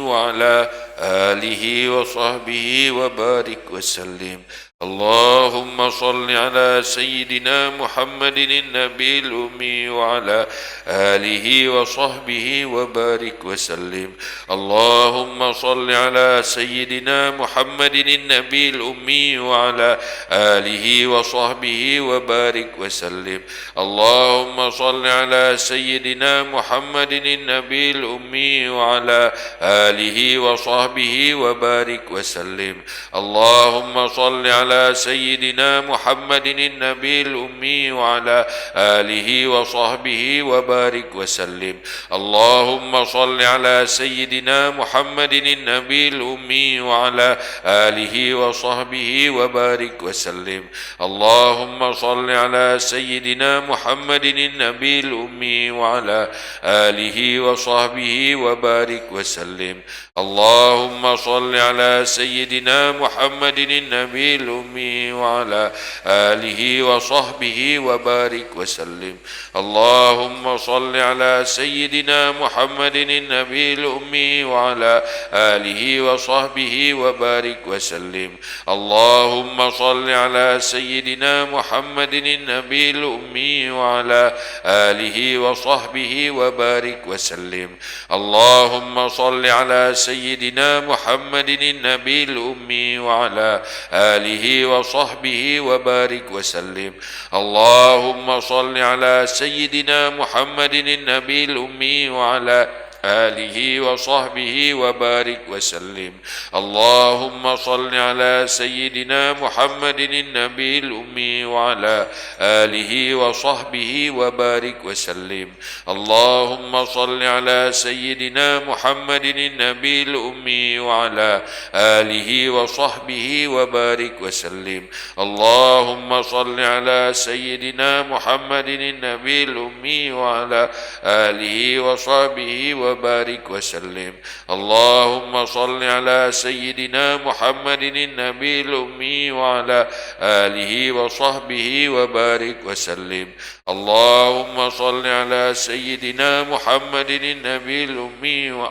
وعلى آله وصحبه وبارك وسلم. اللهم صل على سيدنا محمد النبي الأمي وعلى آله وصحبه وبارك وسلم. اللهم صل على سيدنا محمد النبي الأمي وعلى آله وصحبه وبارك وسلم. اللهم صل على سيدنا محمد النبي الأمي وعلى آله وصحبه وبارك وسلم. اللهم صل على سيدنا محمد النبي الأمي وعلى آله وصحبه وبارك وسلم. اللهم صل على سيدنا محمد النبي الأمي وعلى آله وصحبه وبارك وسلم. اللهم صل على سيدنا محمد النبي الأمي وعلى آله وصحبه وبارك وسلم. اللهم صل على سيدنا محمد النبي الأمي وعلى آله وصحبه وبارك وسلم. اللهم صل على سيدنا محمد النبي الأمي وعلى آله وصحبه وبارك وسلم. اللهم صل على سيدنا محمد النبي الأمي وعلى آله وصحبه وبارك وسلم. اللهم صل على سيدنا محمد النبي الأمي وعلى آله وصحبه وبارك وسلم. اللهم صل على سيدنا محمد النبي الأمي وعلى آله وصحبه وبارك وسلم. اللهم صل على سيدنا محمد النبي الأمي وعلى آله وصحبه وبارك وسلم. اللهم صل على سيدنا محمد النبي الأمي وعلى آله وصحبه وبارك وسلم. اللهم صل على سيدنا محمد النبي الأمي وعلى آله وصحبه وبارك وسلم. اللهم صل على سيدنا محمد النبي الأمي وعلى آله وصحبه وبارك وسلم. اللهم صل على سيدنا محمد النبي الأمي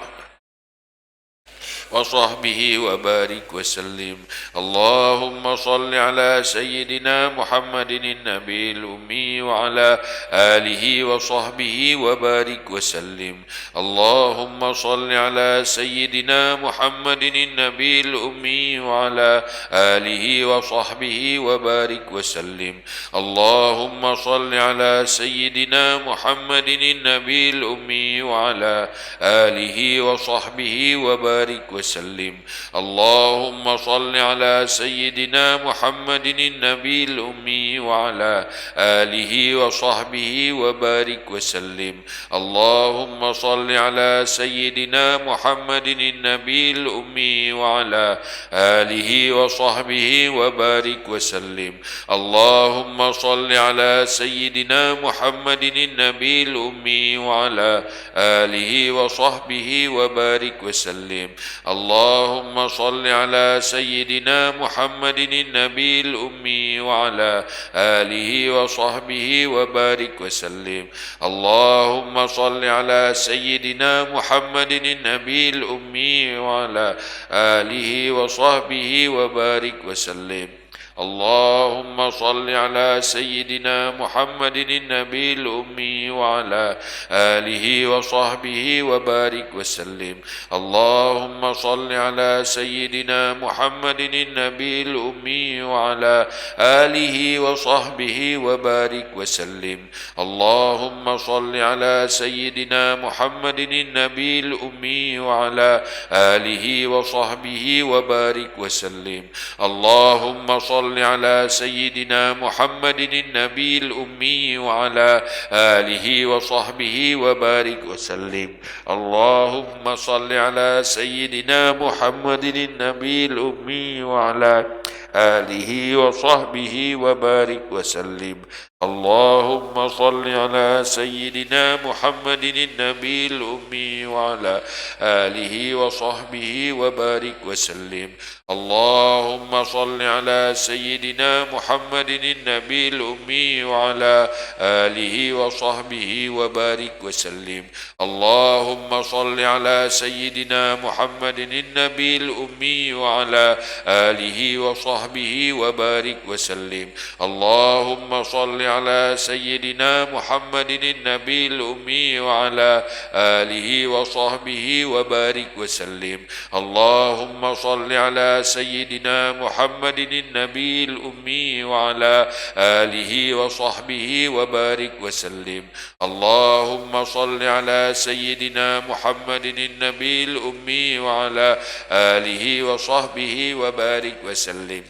وصحبه وبارك وسلم. اللهم صل على سيدنا محمد النبي الأمي وعلى آله وصحبه وبارك وسلم. اللهم صل على سيدنا محمد النبي الأمي وعلى آله وصحبه وبارك وسلم. اللهم صل على سيدنا محمد النبي الأمي وعلى آله وصحبه وبارك وسلم اللهم صل على سيدنا محمد النبي الأمي وعلى آله وصحبه وبارك وسلم اللهم صل على سيدنا محمد النبي الأمي وعلى آله وصحبه وبارك وسلم اللهم صل على سيدنا محمد النبي الأمي وعلى آله وصحبه وبارك وسلم اللهم صل على سيدنا محمد النبي الأمي وعلى آله وصحبه وبارك وسلم اللهم صل على سيدنا محمد النبي الأمي وعلى آله وصحبه وبارك وسلم اللهم صل على سيدنا محمد النبي الأمي وعلى آله وصحبه وبارك وسلم اللهم صل على سيدنا محمد النبي الأمي وعلى آله وصحبه وبارك وسلم اللهم صل على سيدنا محمد النبي الأمي وعلى آله وصحبه وبارك وسلم اللهم صل على سيدنا محمد النبي الأمي وعلى آله وصحبه وبارك وسلم اللهم صل على سيدنا محمد النبي الأمي وعلى آله وصحبه وبارك وسلم اللهم صل على سيدنا محمد النبي الأمي وعلى آله وصحبه وبارك وسلم اللهم صل على سيدنا محمد النبي الأمي وعلى آله وصحبه وبارك وسلم اللهم صل على سيدنا محمد النبي الأمي وعلى آله وصحبه وبارك وسلم اللهم صل على سيدنا محمد النبي الأمي وعلى آله وصحبه وبارك وسلم اللهم صل على سيدنا محمد النبي الأمي وعلى آله وصحبه وبارك وسلم اللهم صل على سيدنا محمد النبي الأمي وعلى آله وصحبه وبارك وسلم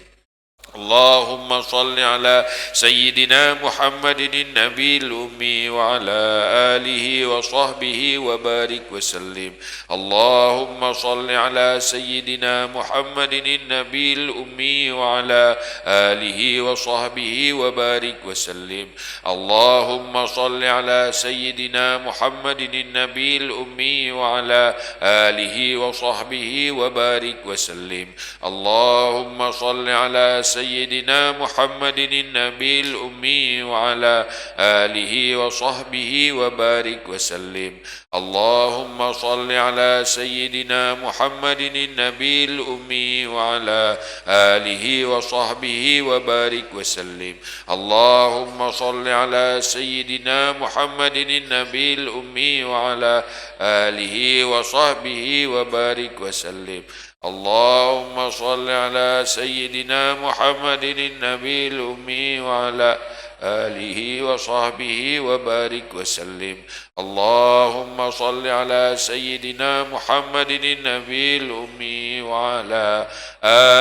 اللهم صل على سيدنا محمد النبي الأمي وعلى آله وصحبه وبارك وسلم اللهم صل على سيدنا محمد النبي الأمي وعلى آله وصحبه وبارك وسلم اللهم صل على سيدنا محمد النبي الأمي وعلى آله وصحبه وبارك وسلم اللهم صل على سيدنا محمد النبي الأمي وعلى آله وصحبه وبارك وسلم اللهم صل على سيدنا محمد النبي الأمي وعلى آله وصحبه وبارك وسلم اللهم صل على سيدنا محمد النبي الأمي وعلى آله وصحبه وبارك وسلم اللهم صل على سيدنا محمد النبي الأمي وعلى آله وصحبه وبارك وسلم اللهم صل على سيدنا محمد النبي الأمي وعلى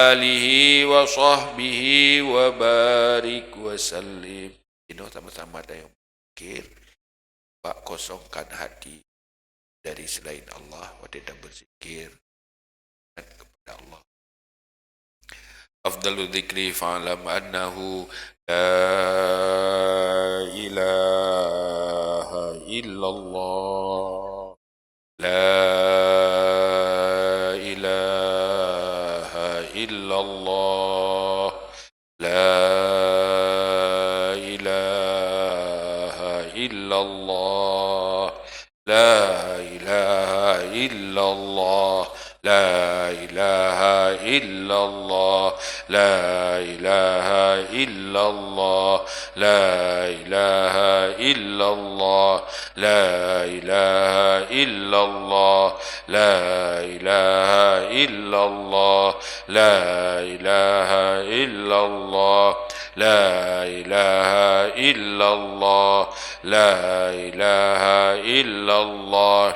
آله وصحبه وبارك وسلم. Ini sama-sama ada yang berpikir, Pak, kosongkan hati dari selain Allah, tidak berzikir kepada Allah. Afdalu dzikri fa'lam annahu la ilaha illallah la ilaha illallah la ilaha illallah la ilaha illallah لا إله إلا الله لا إله إلا الله لا إله إلا الله لا إله إلا الله لا إله إلا الله لا إله إلا الله لا إله إلا الله لا إله إلا الله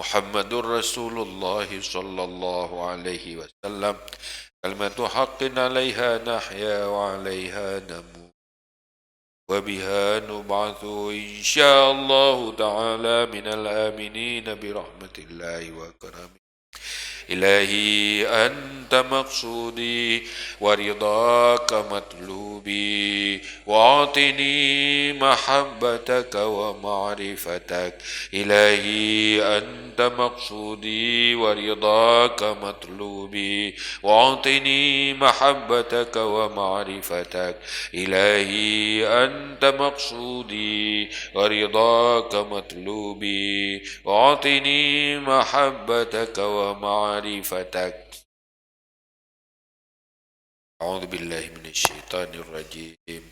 محمد رسول الله صلى الله عليه وسلم كلمة حق عليها نحيا وعليها نموت وبها نبعث إن شاء الله تعالى من الآمنين برحمة الله وكرمه. إلهي أنت مقصودي ورضاك مطلوبي وأعطني محبتك ومعرفتك. إلهي أنت مقصودي ورضاك مطلوبي وأعطني محبتك ومعرفتك. إلهي أنت مقصودي ورضاك مطلوبي وأعطني محبتك ومعرفتك. أعوذ بالله من الشيطان الرجيم.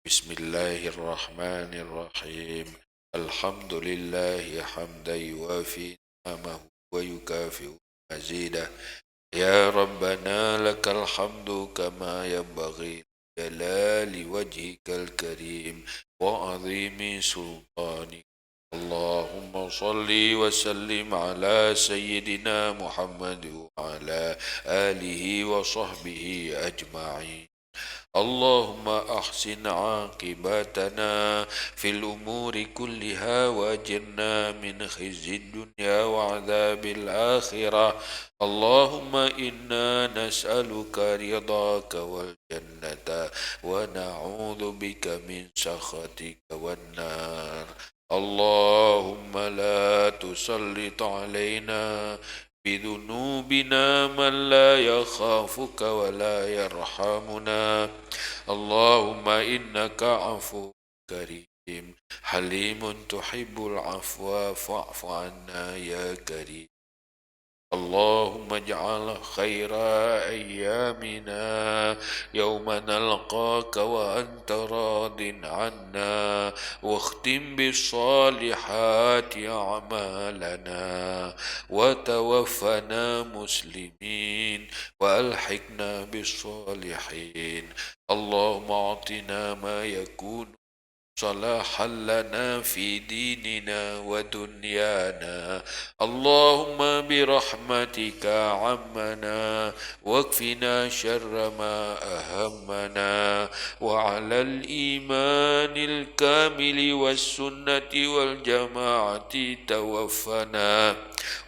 بسم الله الرحمن الرحيم. الحمد لله حمدا يوافي نعمه ويكافئ مزيده. يا ربنا لك الحمد كما ينبغي لجلال وجهك الكريم وعظيم سلطانك. اللهم صل وسلم على سيدنا محمد وعلى آله وصحبه أجمعين. اللهم أحسن عاقبتنا في الأمور كلها وأجرنا من خزي الدنيا وعذاب الآخرة. اللهم إنا نسألك رضاك والجنة ونعوذ بك من سخطك والنار. اللهم لا تسلط علينا بذنوبنا من لا يخافك ولا يرحمنا. اللهم إنك عفو كريم حليم تحب العفو فاعف عنا يا كريم. اللهم اجعل خير أيامنا يوم نلقاك وأنت راض عنا واختم بالصالحات أعمالنا وتوفنا مسلمين وألحقنا بالصالحين. اللهم أعطنا ما يكون صلاحا لنا في ديننا ودنيانا. اللهم برحمتك عمنا واكفنا شر ما أهمنا وعلى الإيمان الكامل والسنة والجماعة توفنا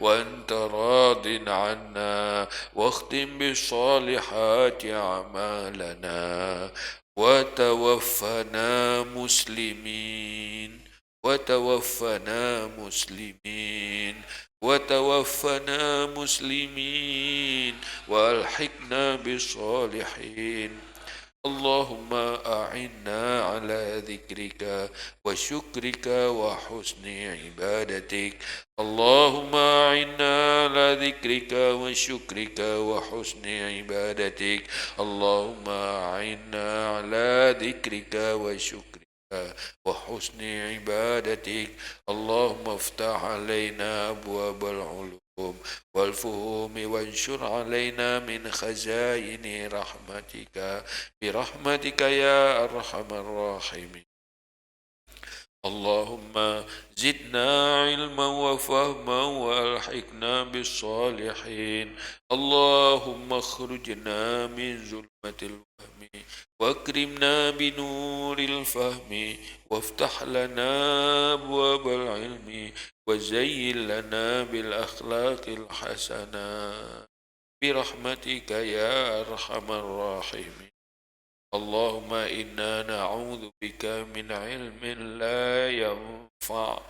وأنت راض عنا واختم بالصالحات أعمالنا وتوفنا مسلمين وتوفنا مسلمين وتوفنا مسلمين وألحقنا بالصالحين. اللهم أعنا على ذكرك وشكرك وحسن عبادتك. اللهم أعنا على ذكرك وشكرك وحسن عبادتك. اللهم أعنا على ذكرك وشكرك وحسن عبادتك. اللهم افتح علينا أبواب العلوم والفهوم وانشر علينا من خزائن رحمتك برحمتك يا أرحم الراحمين. اللهم زدنا علما وفهما وألحقنا بالصالحين. اللهم اخرجنا من ظلمة الوهم واكرمنا بنور الفهم وافتح لنا أبواب العلم وزين لنا بالأخلاق الحسنة برحمتك يا أرحم الراحمين. اللهم إنا نعوذ بك من علم لا ينفع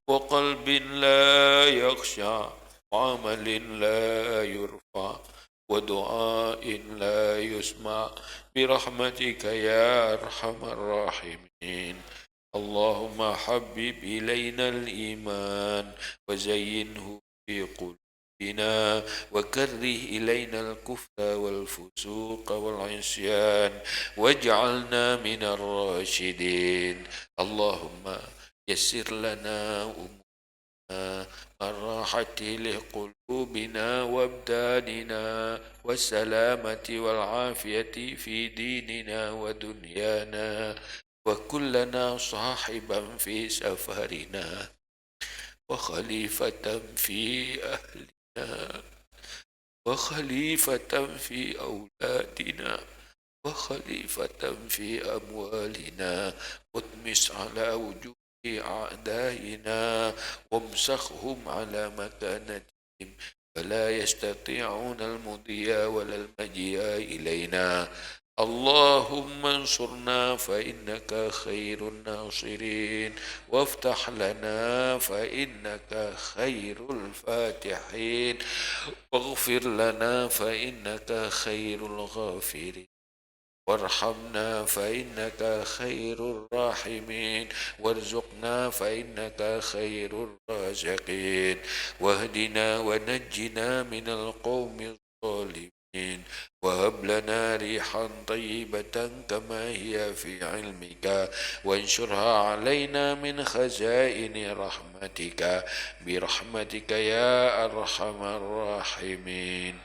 وقلب لا يخشع وعمل لا يرفع ودعاء لا يسمع برحمتك يا أرحم الراحمين. اللهم حبب إلينا الإيمان وزينه في قلوبنا وكره إلينا الكفر والفسوق والعصيان واجعلنا من الراشدين. اللهم يسر لنا أمورنا الراحة لقلوبنا وابداننا والسلامة والعافية في ديننا ودنيانا وكلنا صاحبا في سفرنا وخليفة في أهلنا وخليفة في أولادنا وخليفة في أموالنا واطمس على وجوه أعدائنا وامسخهم على مكانتهم فلا يستطيعون المضي ولا المجيء إلينا. اللهم انصرنا فإنك خير الناصرين وافتح لنا فإنك خير الفاتحين واغفر لنا فإنك خير الغافرين وارحمنا فإنك خير الراحمين وارزقنا فإنك خير الرازقين واهدنا ونجنا من القوم الظالمين وهب لنا ريحا طيبة كما هي في علمك وانشرها علينا من خزائن رحمتك برحمتك يا أرحم الراحمين.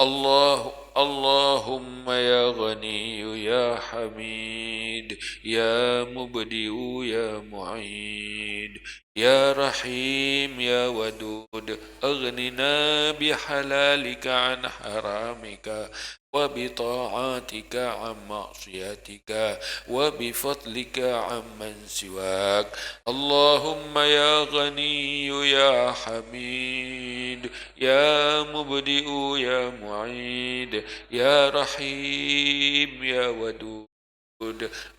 اللهم يا غني يا حميد يا مبدئ يا معيد يا رحيم يا ودود أغننا بحلالك عن حرامك وبطاعاتك عن معصيتك وبفضلك عمن سواك. اللهم يا غني يا حميد يا مبدئ يا معيد يا رحيم يا ودود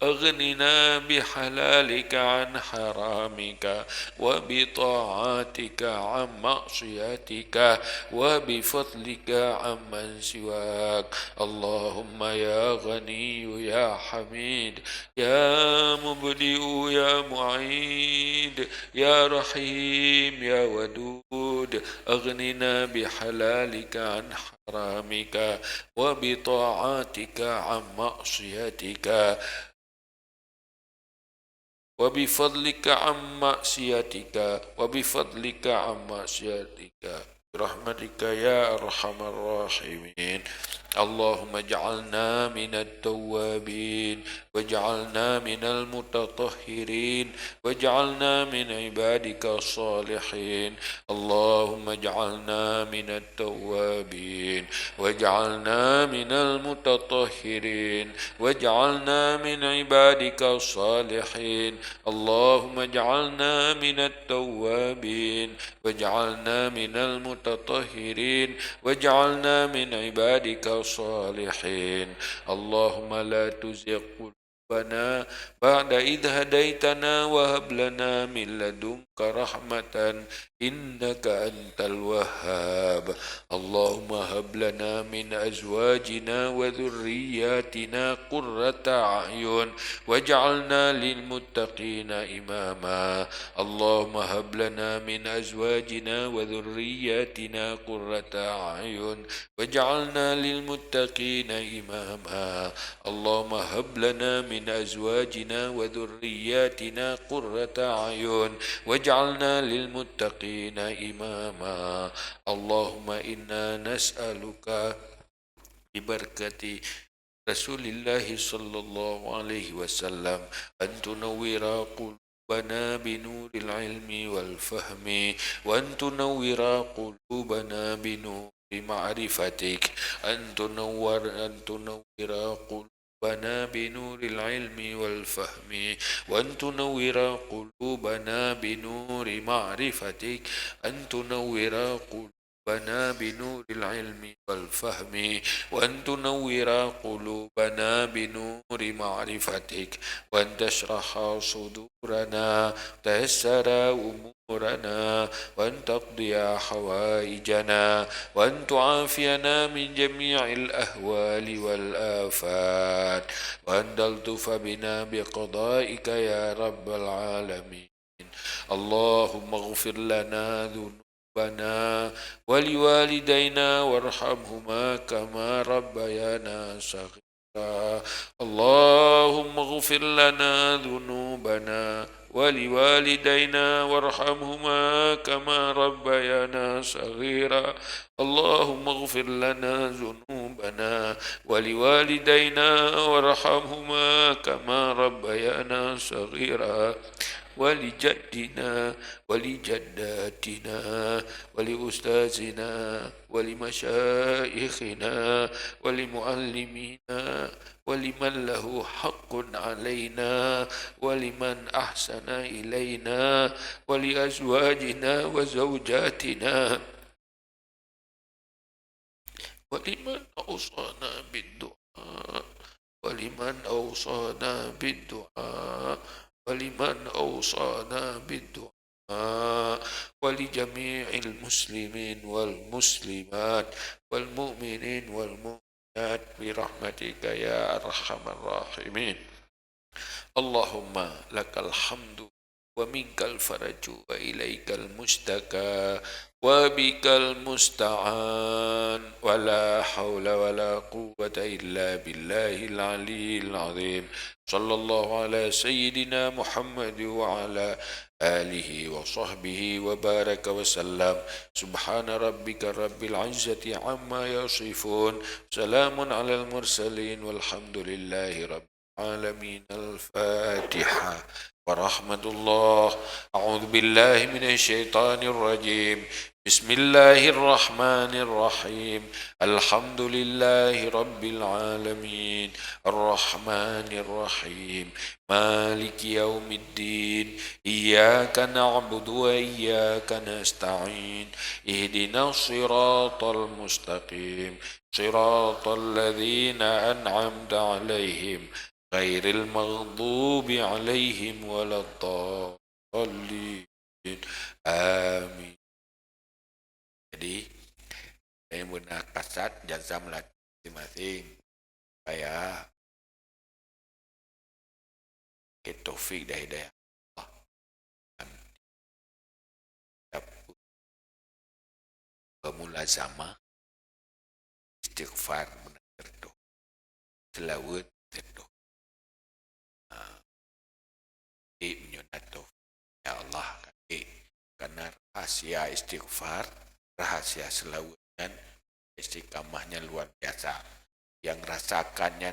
أغننا بحلالك عن حرامك وبطاعاتك عن معصيتك وبفضلك عمن سواك. اللهم يا غني يا حميد يا مبدئ يا معيد يا رحيم يا ودود أغننا بحلالك عن حرامك وبطاعاتك عن معصيتك وبفضلك عن معصيتك برحمتك يا أرحم الراحمين. اللهم اجعلنا من التوابين واجعلنا من المتطهرين واجعلنا من عبادك الصالحين. اللهم اجعلنا من التوابين واجعلنا من المتطهرين واجعلنا من عبادك الصالحين. اللهم اجعلنا من التوابين واجعلنا من المتطهرين واجعلنا من عبادك الصالحين. اللهم لا تزغ قلوبنا بعد إذ هديتنا وهب لنا من لدنك رحمة إنك أنت الوهاب. اللهم هب لنا من أزواجنا وذرياتنا قرة أعين واجعلنا للمتقين إماما. اللهم هب لنا من أزواجنا وذرياتنا قرة أعين واجعلنا للمتقين إماما. اللهم هب لنا من أزواجنا وذرياتنا قرة أعين واجعلنا للمتقين إماما. اللهم إنا نسألك ببركة رسول الله صلى الله عليه وسلم أن تنور قلوبنا بنور العلم والفهم وأن تنور قلوبنا بنور معرفتك أن تنور قلوبنا بنور العلم والفهم وأن تنور قلوبنا بنور معرفتك أن تنور قلوبنا بنور العلم والفهم وأن تنور قلوبنا بنور معرفتك وأن تشرح صدورنا تيسر أمورنا وأن تقضي حوائجنا وأن تعافينا من جميع الأهوال والآفات وأن تلطف بنا بقضائك يا رب العالمين. اللهم اغفر لنا ذنوبنا ولوالدينا وارحمهما كما ربيانا صغيرا. اللهم اغفر لنا ذنوبنا ولوالدينا وارحمهما كما ربيانا صغيرا. اللهم اغفر لنا ذنوبنا ولوالدينا وارحمهما كما ربيانا صغيرا. ولجدنا ولجداتنا ولأستاذنا ولمشايخنا ولمعلمينا ولمن له حق علينا ولمن أحسن إلينا ولأزواجنا وزوجاتنا ولمن أوصانا بالدعاء ولمن أوصانا بالدعاء ولمن أوصانا بالدعاء ولجميع المسلمين والمسلمات والمؤمنين والمؤمنات برحمتك يا أرحم الراحمين. اللهم لك الحمد ومنك الفرج وإليك المشتكى وبك المستعان ولا حول ولا قوة إلا بالله العلي العظيم. صلى الله على سيدنا محمد وعلى آله وصحبه وبارك وسلم. سبحان ربك رب العزة عما يصفون سلام على المرسلين والحمد لله رب العالمين. الفاتحة. ورحمة الله. أعوذ بالله من الشيطان الرجيم. بسم الله الرحمن الرحيم. الحمد لله رب العالمين الرحمن الرحيم مالك يوم الدين إياك نعبد وإياك نستعين اهدنا الصراط المستقيم صراط الذين أنعمت عليهم غير المغضوب عليهم ولا الضالين. Amin. Jadi saya guna kasat jazam masing-masing supaya taufik dan hidayah Allah bermulazamah istighfar benar terdoa selawat terdoa menyunat taufik ya Allah karena rahasia istighfar, rahasia selawat dan istiqamahnya luar biasa. Yang rasakannya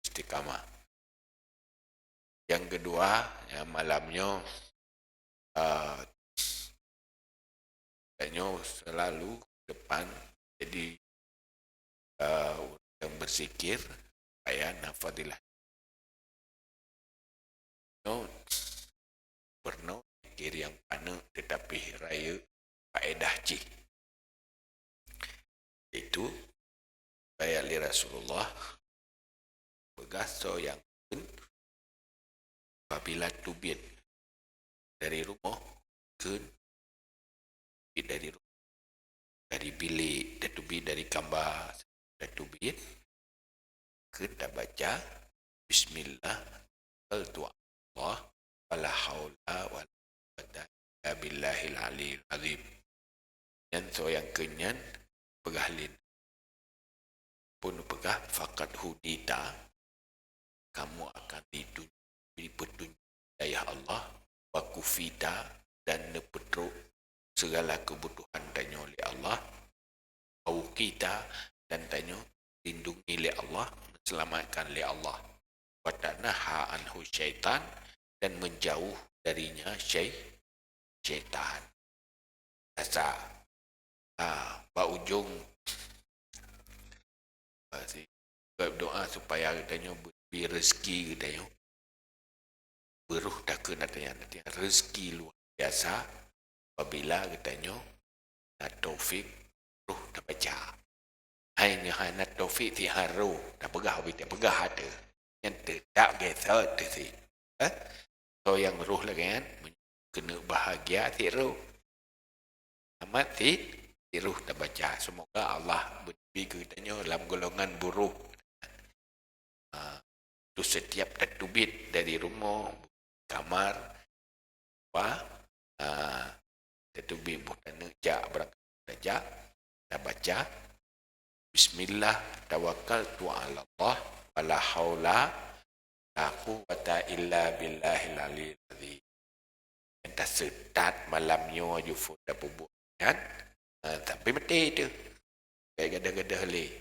istiqamah. Yang kedua, ya malamnya selalu depan jadi yang berzikir kayak nafadilah. Pernah zikir yang pana tetapi raya faedah cik. Itu saya li Rasulullah begaso yang pun apabila tubit dari rumah ke dari rumah dari bilik tubit dari kamar tubit ke baca bismillah Allah wala haula wala quwwata illa billahil aliyil azim. Dan so yang kenyan pegahlin pun pegah fakat hudita kamu akan diberi petunjuk daya Allah wa kufita dan nepedruk segala kebutuhan tanya oleh Allah au kita dan tanya lindungi oleh Allah selamatkan oleh Allah wa tanaha anhu syaitan dan menjauh darinya syaitan. Rasa ujung berdoa supaya katanya beri rezeki katanya beruh dah ke katanya rezeki luar biasa apabila katanya nak taufik ruh dah baca hanya nak taufik ti haru dah pegah ada yang tak gesat tu si so yang ruh lagi kan kena bahagia ti ruh amat ti ruh dah baca. Semoga Allah beri katanya dalam golongan buruh tu setiap tertubit dari rumah kamar tertubit bukan jak berangkat jak dah baca bismillah tawakkaltu ala Allah wala haula la quwwata illa billahil aliyil azim. Entah setat malamnya jufur dah bubuk kan tapi mati tu kayak gada-gada halih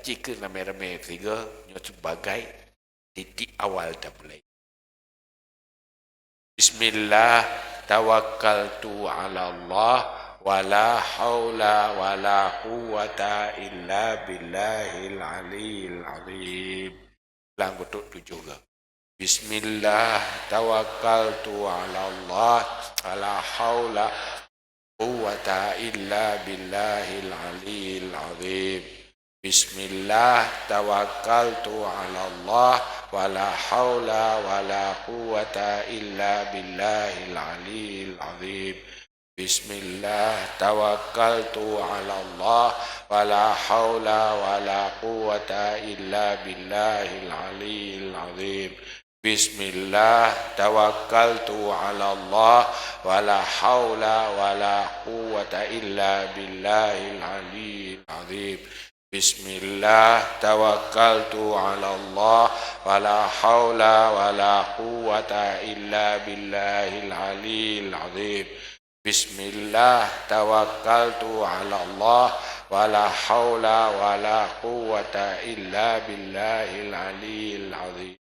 jika ramai-ramai tiga sebagai titik awal dah mulai Bismillah tawakkaltu ala Allah wala haula wala quwata illa billahil aliyil azim. Ulang betul tu juga. Bismillah tawakkaltu ala Allah wala haula quwata illa billahil aliyil azim. Bismillah tawakkaltu ala Allah wala haula wala quwata illa billahil aliyil azim. Bismillah tawakkaltu ala Allah wala haula wala quwata illa billahil aliyil azim. Bismillah tawakkaltu ala Allah wala haula wala quwata illa billahil aliyil azim. Bismillah tawakkaltu ala Allah wala haula wala quwata illa billahil aliyil azim. Bismillah tawakkaltu ala Allah wala haula wala quwata illa billahil aliyil azim.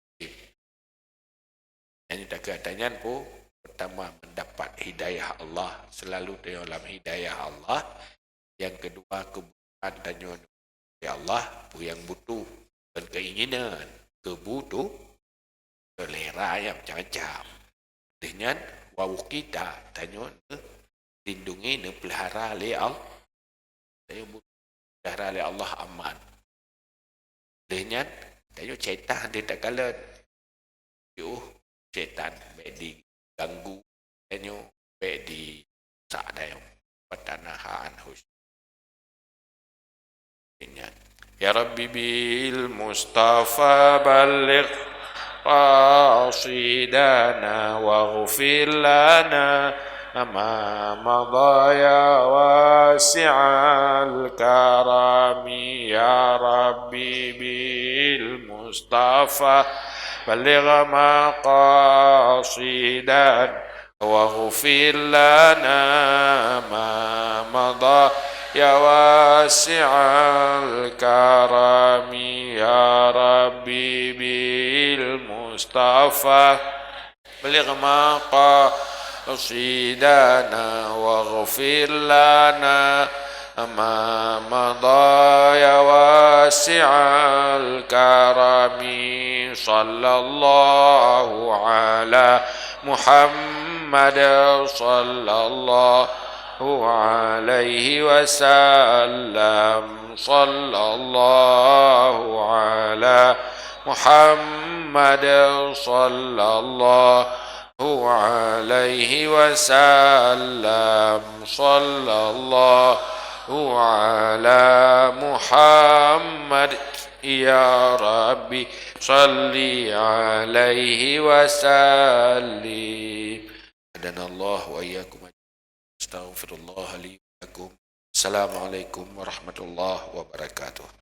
Yang dikatakan pun pertama mendapat hidayah Allah, selalu dalam hidayah Allah. Yang kedua kebutuhan dan ya Allah pun yang butuh dan keinginan kebutuh selera yang macam-macam dengan wau kita tanya lindungi ne pelihara oleh Allah, saya pelihara oleh Allah aman dengan tanya syaitan dia tak kalah syaitan baik diganggu tanya baik di sak dalam pertanahan husn. Ya Rabbi bil Mustafa balligh qasidana waghfir lana ma madha ya wasi'al karami. Ya Rabbi bil Mustafa balligh maqasidan waghfir lana ma madha ya wasi'al karami. Ya Rabbi bil Mustafa baligh maqasidana waghfir lana ma madha ya wasi'al karami. Sallallahu ala Muhammad sallallahu عليه وسلم. صلى الله على محمد صلى الله عليه وسلم. صلى الله على محمد. يا ربي صل عليه وسلم. أدنا الله وإياكم. Astaghfirullah li wa lakum. Assalamualaikum warahmatullahi wabarakatuh.